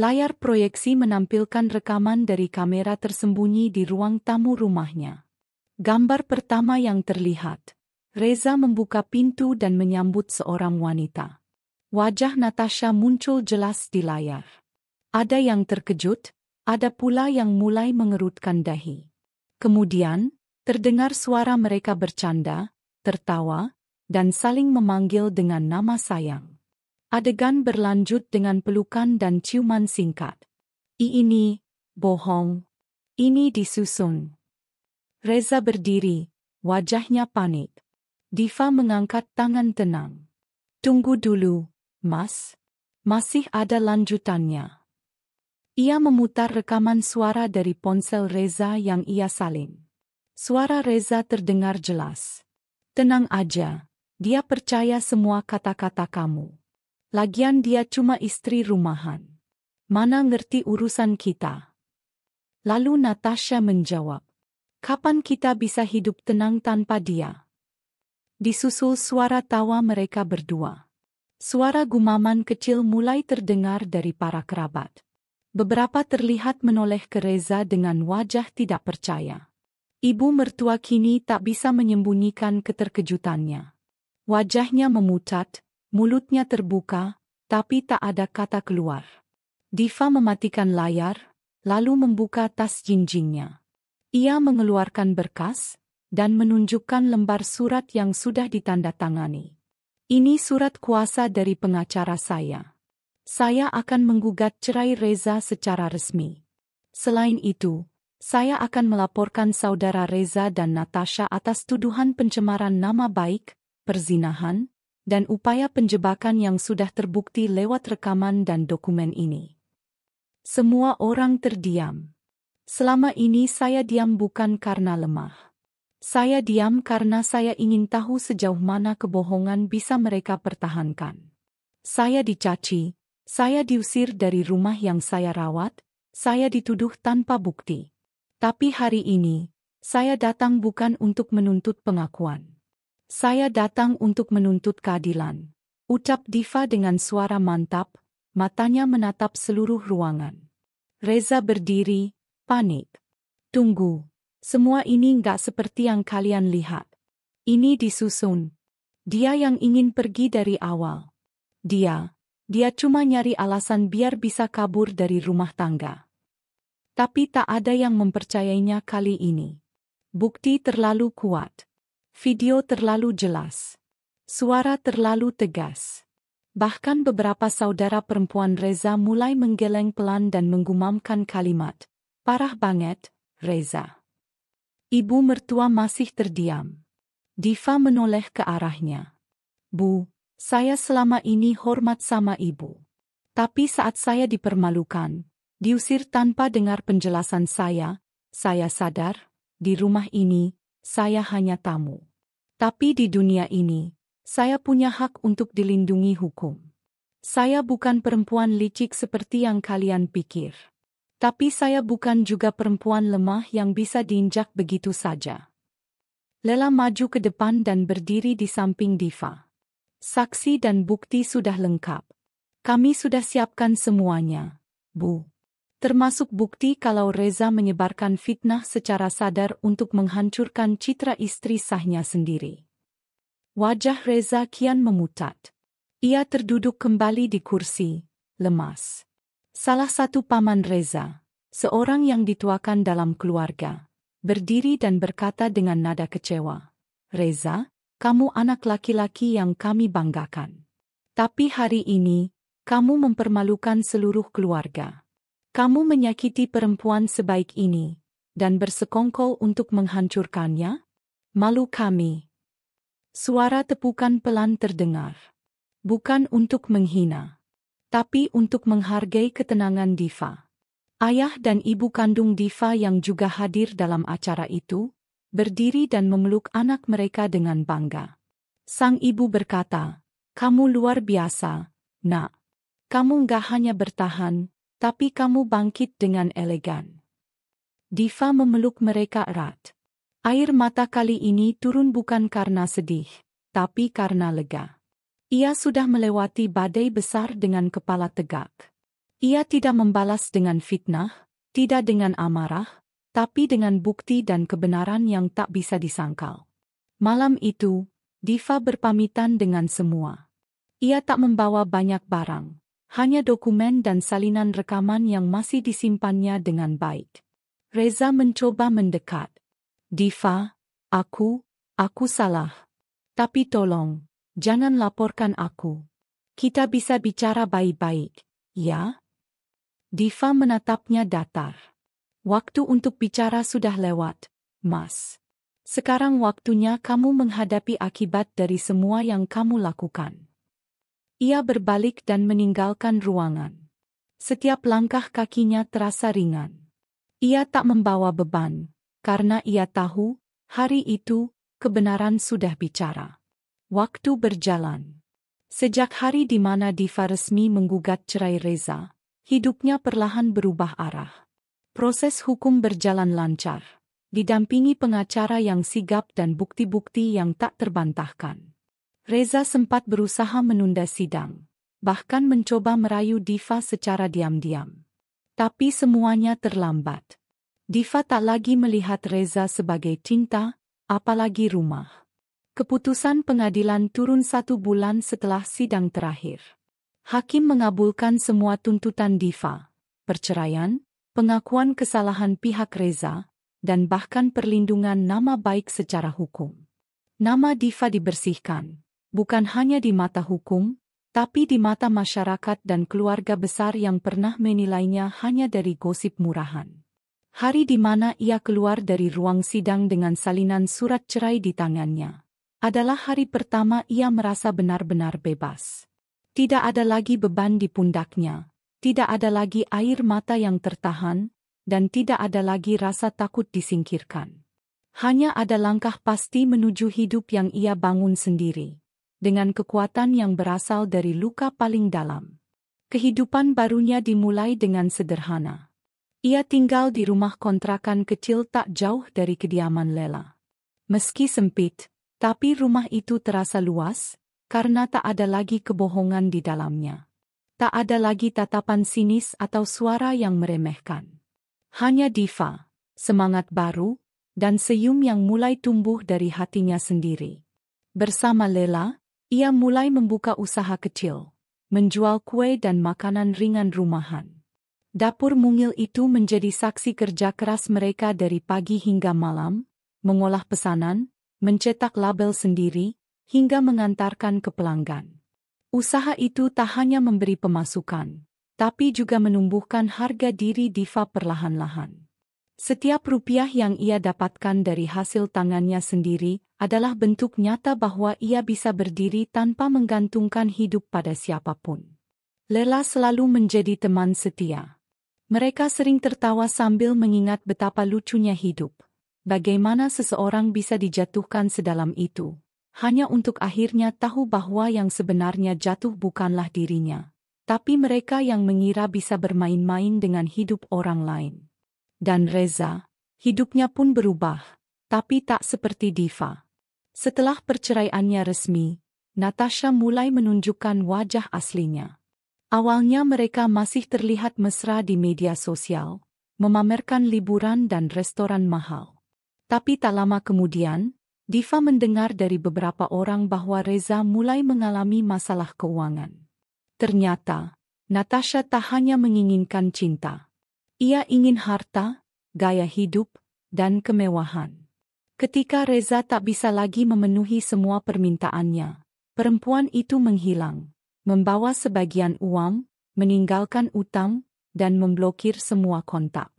Layar proyeksi menampilkan rekaman dari kamera tersembunyi di ruang tamu rumahnya. Gambar pertama yang terlihat, Reza membuka pintu dan menyambut seorang wanita. Wajah Natasha muncul jelas di layar. Ada yang terkejut, ada pula yang mulai mengerutkan dahi. Kemudian, terdengar suara mereka bercanda, tertawa, dan saling memanggil dengan nama sayang. Adegan berlanjut dengan pelukan dan ciuman singkat. Ini bohong. Ini disusun." Reza berdiri, wajahnya panik. Diva mengangkat tangan tenang. "Tunggu dulu, Mas. Masih ada lanjutannya." Ia memutar rekaman suara dari ponsel Reza yang ia salin. Suara Reza terdengar jelas. "Tenang aja, dia percaya semua kata-kata kamu. Lagian dia cuma istri rumahan. Mana ngerti urusan kita." Lalu Natasha menjawab, "Kapan kita bisa hidup tenang tanpa dia?" Disusul suara tawa mereka berdua. Suara gumaman kecil mulai terdengar dari para kerabat. Beberapa terlihat menoleh ke Reza dengan wajah tidak percaya. Ibu mertua kini tak bisa menyembunyikan keterkejutannya. Wajahnya memucat, mulutnya terbuka, tapi tak ada kata keluar. Diva mematikan layar, lalu membuka tas jinjingnya. Ia mengeluarkan berkas dan menunjukkan lembar surat yang sudah ditandatangani. "Ini surat kuasa dari pengacara saya. Saya akan menggugat cerai Reza secara resmi. Selain itu, saya akan melaporkan saudara Reza dan Natasha atas tuduhan pencemaran nama baik, perzinahan, dan upaya penjebakan yang sudah terbukti lewat rekaman dan dokumen ini." Semua orang terdiam. Selama ini saya diam bukan karena lemah. Saya diam karena saya ingin tahu sejauh mana kebohongan bisa mereka pertahankan. Saya dicaci, saya diusir dari rumah yang saya rawat, saya dituduh tanpa bukti. Tapi hari ini, saya datang bukan untuk menuntut pengakuan. Saya datang untuk menuntut keadilan, ucap Diva dengan suara mantap, matanya menatap seluruh ruangan. Reza berdiri, panik. "Tunggu. Semua ini nggak seperti yang kalian lihat. Ini disusun. Dia yang ingin pergi dari awal. Dia cuma nyari alasan biar bisa kabur dari rumah tangga." Tapi tak ada yang mempercayainya kali ini. Bukti terlalu kuat. Video terlalu jelas. Suara terlalu tegas. Bahkan beberapa saudara perempuan Reza mulai menggeleng pelan dan menggumamkan kalimat, "Parah banget, Reza." Ibu mertua masih terdiam. Diva menoleh ke arahnya. "Bu, saya selama ini hormat sama ibu. Tapi saat saya dipermalukan, diusir tanpa dengar penjelasan saya sadar, di rumah ini, saya hanya tamu. Tapi di dunia ini, saya punya hak untuk dilindungi hukum. Saya bukan perempuan licik seperti yang kalian pikir. Tapi saya bukan juga perempuan lemah yang bisa diinjak begitu saja." Lela maju ke depan dan berdiri di samping Diva. "Saksi dan bukti sudah lengkap. Kami sudah siapkan semuanya, Bu. Termasuk bukti kalau Reza menyebarkan fitnah secara sadar untuk menghancurkan citra istri sahnya sendiri." Wajah Reza kian memucat. Ia terduduk kembali di kursi, lemas. Salah satu paman Reza, seorang yang dituakan dalam keluarga, berdiri dan berkata dengan nada kecewa, "Reza, kamu anak laki-laki yang kami banggakan. Tapi hari ini, kamu mempermalukan seluruh keluarga. Kamu menyakiti perempuan sebaik ini, dan bersekongkol untuk menghancurkannya? Malu kami." Suara tepukan pelan terdengar. Bukan untuk menghina, tapi untuk menghargai ketenangan Diva. Ayah dan ibu kandung Diva yang juga hadir dalam acara itu, berdiri dan memeluk anak mereka dengan bangga. Sang ibu berkata, "Kamu luar biasa, Nak. Kamu nggak hanya bertahan, tapi kamu bangkit dengan elegan." Diva memeluk mereka erat. Air mata kali ini turun bukan karena sedih, tapi karena lega. Ia sudah melewati badai besar dengan kepala tegak. Ia tidak membalas dengan fitnah, tidak dengan amarah, tapi dengan bukti dan kebenaran yang tak bisa disangkal. Malam itu, Diva berpamitan dengan semua. Ia tak membawa banyak barang, hanya dokumen dan salinan rekaman yang masih disimpannya dengan baik. Reza mencoba mendekat. "Diva, aku salah. Tapi tolong, jangan laporkan aku. Kita bisa bicara baik-baik, ya?" Diva menatapnya datar. "Waktu untuk bicara sudah lewat, Mas. Sekarang waktunya kamu menghadapi akibat dari semua yang kamu lakukan." Ia berbalik dan meninggalkan ruangan. Setiap langkah kakinya terasa ringan. Ia tak membawa beban, karena ia tahu, hari itu, kebenaran sudah bicara. Waktu berjalan. Sejak hari di mana Diva resmi menggugat cerai Reza, hidupnya perlahan berubah arah. Proses hukum berjalan lancar, didampingi pengacara yang sigap dan bukti-bukti yang tak terbantahkan. Reza sempat berusaha menunda sidang, bahkan mencoba merayu Diva secara diam-diam. Tapi semuanya terlambat. Diva tak lagi melihat Reza sebagai cinta, apalagi rumah. Keputusan pengadilan turun 1 bulan setelah sidang terakhir. Hakim mengabulkan semua tuntutan Diva, perceraian, pengakuan kesalahan pihak Reza, dan bahkan perlindungan nama baik secara hukum. Nama Diva dibersihkan, bukan hanya di mata hukum, tapi di mata masyarakat dan keluarga besar yang pernah menilainya hanya dari gosip murahan. Hari di mana ia keluar dari ruang sidang dengan salinan surat cerai di tangannya, adalah hari pertama ia merasa benar-benar bebas. Tidak ada lagi beban di pundaknya, tidak ada lagi air mata yang tertahan, dan tidak ada lagi rasa takut disingkirkan. Hanya ada langkah pasti menuju hidup yang ia bangun sendiri, dengan kekuatan yang berasal dari luka paling dalam. Kehidupan barunya dimulai dengan sederhana. Ia tinggal di rumah kontrakan kecil tak jauh dari kediaman Lela. Meski sempit, tapi rumah itu terasa luas, karena tak ada lagi kebohongan di dalamnya. Tak ada lagi tatapan sinis atau suara yang meremehkan. Hanya Diva, semangat baru, dan senyum yang mulai tumbuh dari hatinya sendiri. Bersama Lela, ia mulai membuka usaha kecil, menjual kue dan makanan ringan rumahan. Dapur mungil itu menjadi saksi kerja keras mereka dari pagi hingga malam, mengolah pesanan, mencetak label sendiri, hingga mengantarkan ke pelanggan. Usaha itu tak hanya memberi pemasukan, tapi juga menumbuhkan harga diri Diva perlahan-lahan. Setiap rupiah yang ia dapatkan dari hasil tangannya sendiri adalah bentuk nyata bahwa ia bisa berdiri tanpa menggantungkan hidup pada siapapun. Lela selalu menjadi teman setia. Mereka sering tertawa sambil mengingat betapa lucunya hidup. Bagaimana seseorang bisa dijatuhkan sedalam itu, hanya untuk akhirnya tahu bahwa yang sebenarnya jatuh bukanlah dirinya, tapi mereka yang mengira bisa bermain-main dengan hidup orang lain. Dan Reza, hidupnya pun berubah, tapi tak seperti Diva. Setelah perceraiannya resmi, Natasha mulai menunjukkan wajah aslinya. Awalnya mereka masih terlihat mesra di media sosial, memamerkan liburan dan restoran mahal. Tapi tak lama kemudian, Diva mendengar dari beberapa orang bahwa Reza mulai mengalami masalah keuangan. Ternyata, Natasha tak hanya menginginkan cinta. Ia ingin harta, gaya hidup, dan kemewahan. Ketika Reza tak bisa lagi memenuhi semua permintaannya, perempuan itu menghilang, membawa sebagian uang, meninggalkan utang, dan memblokir semua kontak.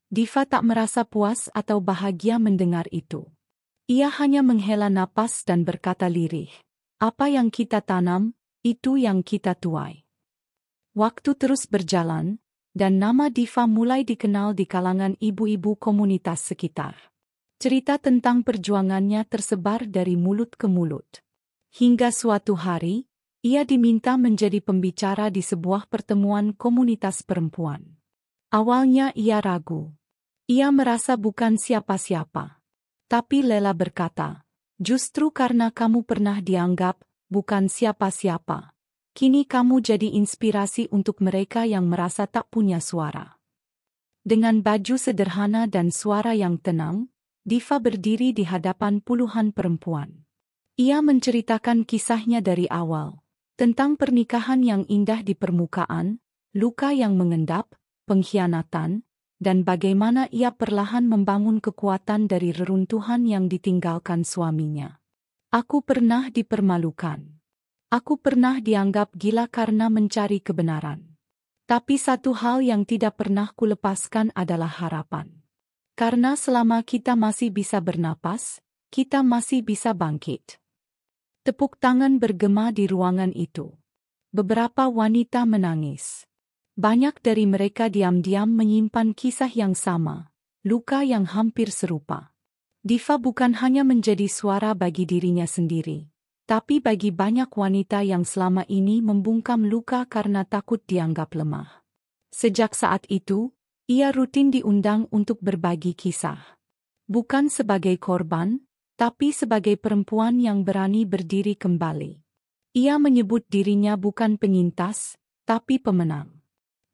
Diva tak merasa puas atau bahagia mendengar itu. Ia hanya menghela napas dan berkata lirih, "Apa yang kita tanam, itu yang kita tuai." Waktu terus berjalan, dan nama Diva mulai dikenal di kalangan ibu-ibu komunitas sekitar. Cerita tentang perjuangannya tersebar dari mulut ke mulut. Hingga suatu hari, ia diminta menjadi pembicara di sebuah pertemuan komunitas perempuan. Awalnya ia ragu. Ia merasa bukan siapa-siapa. Tapi Lela berkata, "Justru karena kamu pernah dianggap bukan siapa-siapa, kini kamu jadi inspirasi untuk mereka yang merasa tak punya suara." Dengan baju sederhana dan suara yang tenang, Diva berdiri di hadapan puluhan perempuan. Ia menceritakan kisahnya dari awal, tentang pernikahan yang indah di permukaan, luka yang mengendap, pengkhianatan, dan bagaimana ia perlahan membangun kekuatan dari reruntuhan yang ditinggalkan suaminya. "Aku pernah dipermalukan. Aku pernah dianggap gila karena mencari kebenaran. Tapi satu hal yang tidak pernah kulepaskan adalah harapan. Karena selama kita masih bisa bernapas, kita masih bisa bangkit." Tepuk tangan bergema di ruangan itu. Beberapa wanita menangis. Banyak dari mereka diam-diam menyimpan kisah yang sama, luka yang hampir serupa. Diva bukan hanya menjadi suara bagi dirinya sendiri, tapi bagi banyak wanita yang selama ini membungkam luka karena takut dianggap lemah. Sejak saat itu, ia rutin diundang untuk berbagi kisah. Bukan sebagai korban, tapi sebagai perempuan yang berani berdiri kembali. Ia menyebut dirinya bukan penyintas, tapi pemenang.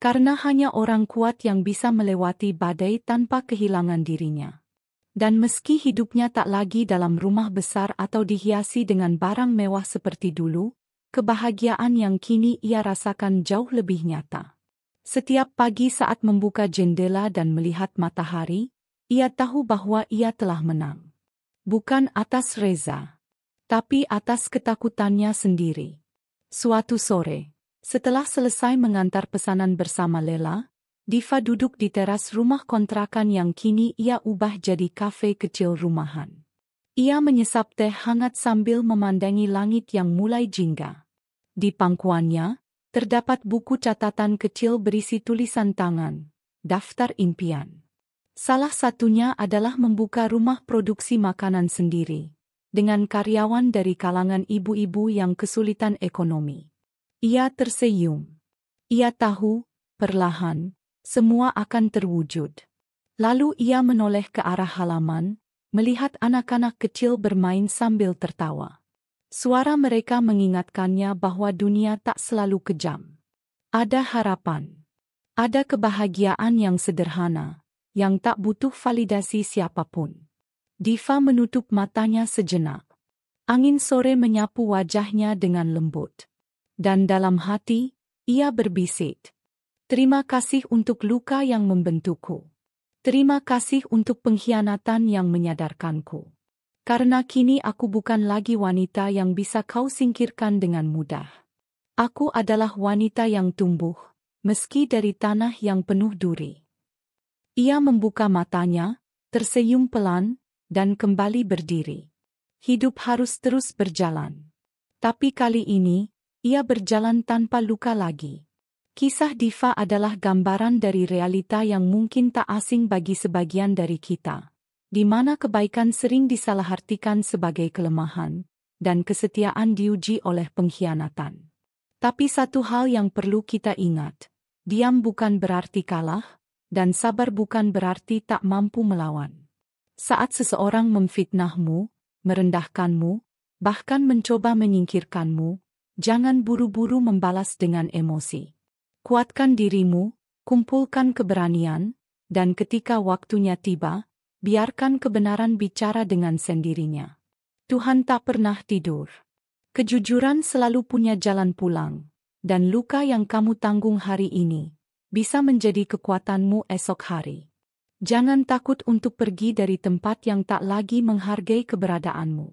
Karena hanya orang kuat yang bisa melewati badai tanpa kehilangan dirinya. Dan meski hidupnya tak lagi dalam rumah besar atau dihiasi dengan barang mewah seperti dulu, kebahagiaan yang kini ia rasakan jauh lebih nyata. Setiap pagi saat membuka jendela dan melihat matahari, ia tahu bahwa ia telah menang. Bukan atas Reza, tapi atas ketakutannya sendiri. Suatu sore, setelah selesai mengantar pesanan bersama Lela, Diva duduk di teras rumah kontrakan yang kini ia ubah jadi kafe kecil rumahan. Ia menyesap teh hangat sambil memandangi langit yang mulai jingga. Di pangkuannya, terdapat buku catatan kecil berisi tulisan tangan, daftar impian. Salah satunya adalah membuka rumah produksi makanan sendiri, dengan karyawan dari kalangan ibu-ibu yang kesulitan ekonomi. Ia tersenyum. Ia tahu, perlahan, semua akan terwujud. Lalu ia menoleh ke arah halaman, melihat anak-anak kecil bermain sambil tertawa. Suara mereka mengingatkannya bahwa dunia tak selalu kejam. Ada harapan. Ada kebahagiaan yang sederhana, yang tak butuh validasi siapapun. Diva menutup matanya sejenak. Angin sore menyapu wajahnya dengan lembut. Dan dalam hati, ia berbisik. "Terima kasih untuk luka yang membentukku. Terima kasih untuk pengkhianatan yang menyadarkanku. Karena kini aku bukan lagi wanita yang bisa kau singkirkan dengan mudah. Aku adalah wanita yang tumbuh, meski dari tanah yang penuh duri." Ia membuka matanya, tersenyum pelan, dan kembali berdiri. Hidup harus terus berjalan. Tapi kali ini, ia berjalan tanpa luka lagi. Kisah Diva adalah gambaran dari realita yang mungkin tak asing bagi sebagian dari kita, di mana kebaikan sering disalahartikan sebagai kelemahan, dan kesetiaan diuji oleh pengkhianatan. Tapi satu hal yang perlu kita ingat, diam bukan berarti kalah, dan sabar bukan berarti tak mampu melawan. Saat seseorang memfitnahmu, merendahkanmu, bahkan mencoba menyingkirkanmu, jangan buru-buru membalas dengan emosi. Kuatkan dirimu, kumpulkan keberanian, dan ketika waktunya tiba, biarkan kebenaran bicara dengan sendirinya. Tuhan tak pernah tidur. Kejujuran selalu punya jalan pulang, dan luka yang kamu tanggung hari ini bisa menjadi kekuatanmu esok hari. Jangan takut untuk pergi dari tempat yang tak lagi menghargai keberadaanmu.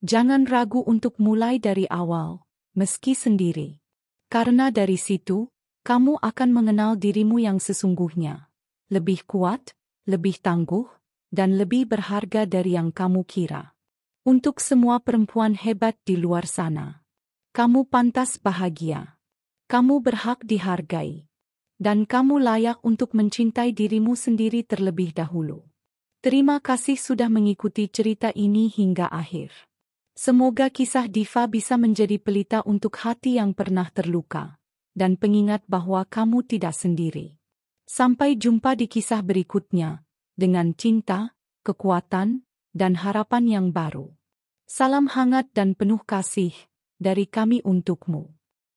Jangan ragu untuk mulai dari awal, meski sendiri. Karena dari situ, kamu akan mengenal dirimu yang sesungguhnya. Lebih kuat, lebih tangguh, dan lebih berharga dari yang kamu kira. Untuk semua perempuan hebat di luar sana, kamu pantas bahagia. Kamu berhak dihargai. Dan kamu layak untuk mencintai dirimu sendiri terlebih dahulu. Terima kasih sudah mengikuti cerita ini hingga akhir. Semoga kisah Diva bisa menjadi pelita untuk hati yang pernah terluka, dan pengingat bahwa kamu tidak sendiri. Sampai jumpa di kisah berikutnya, dengan cinta, kekuatan, dan harapan yang baru. Salam hangat dan penuh kasih, dari kami untukmu.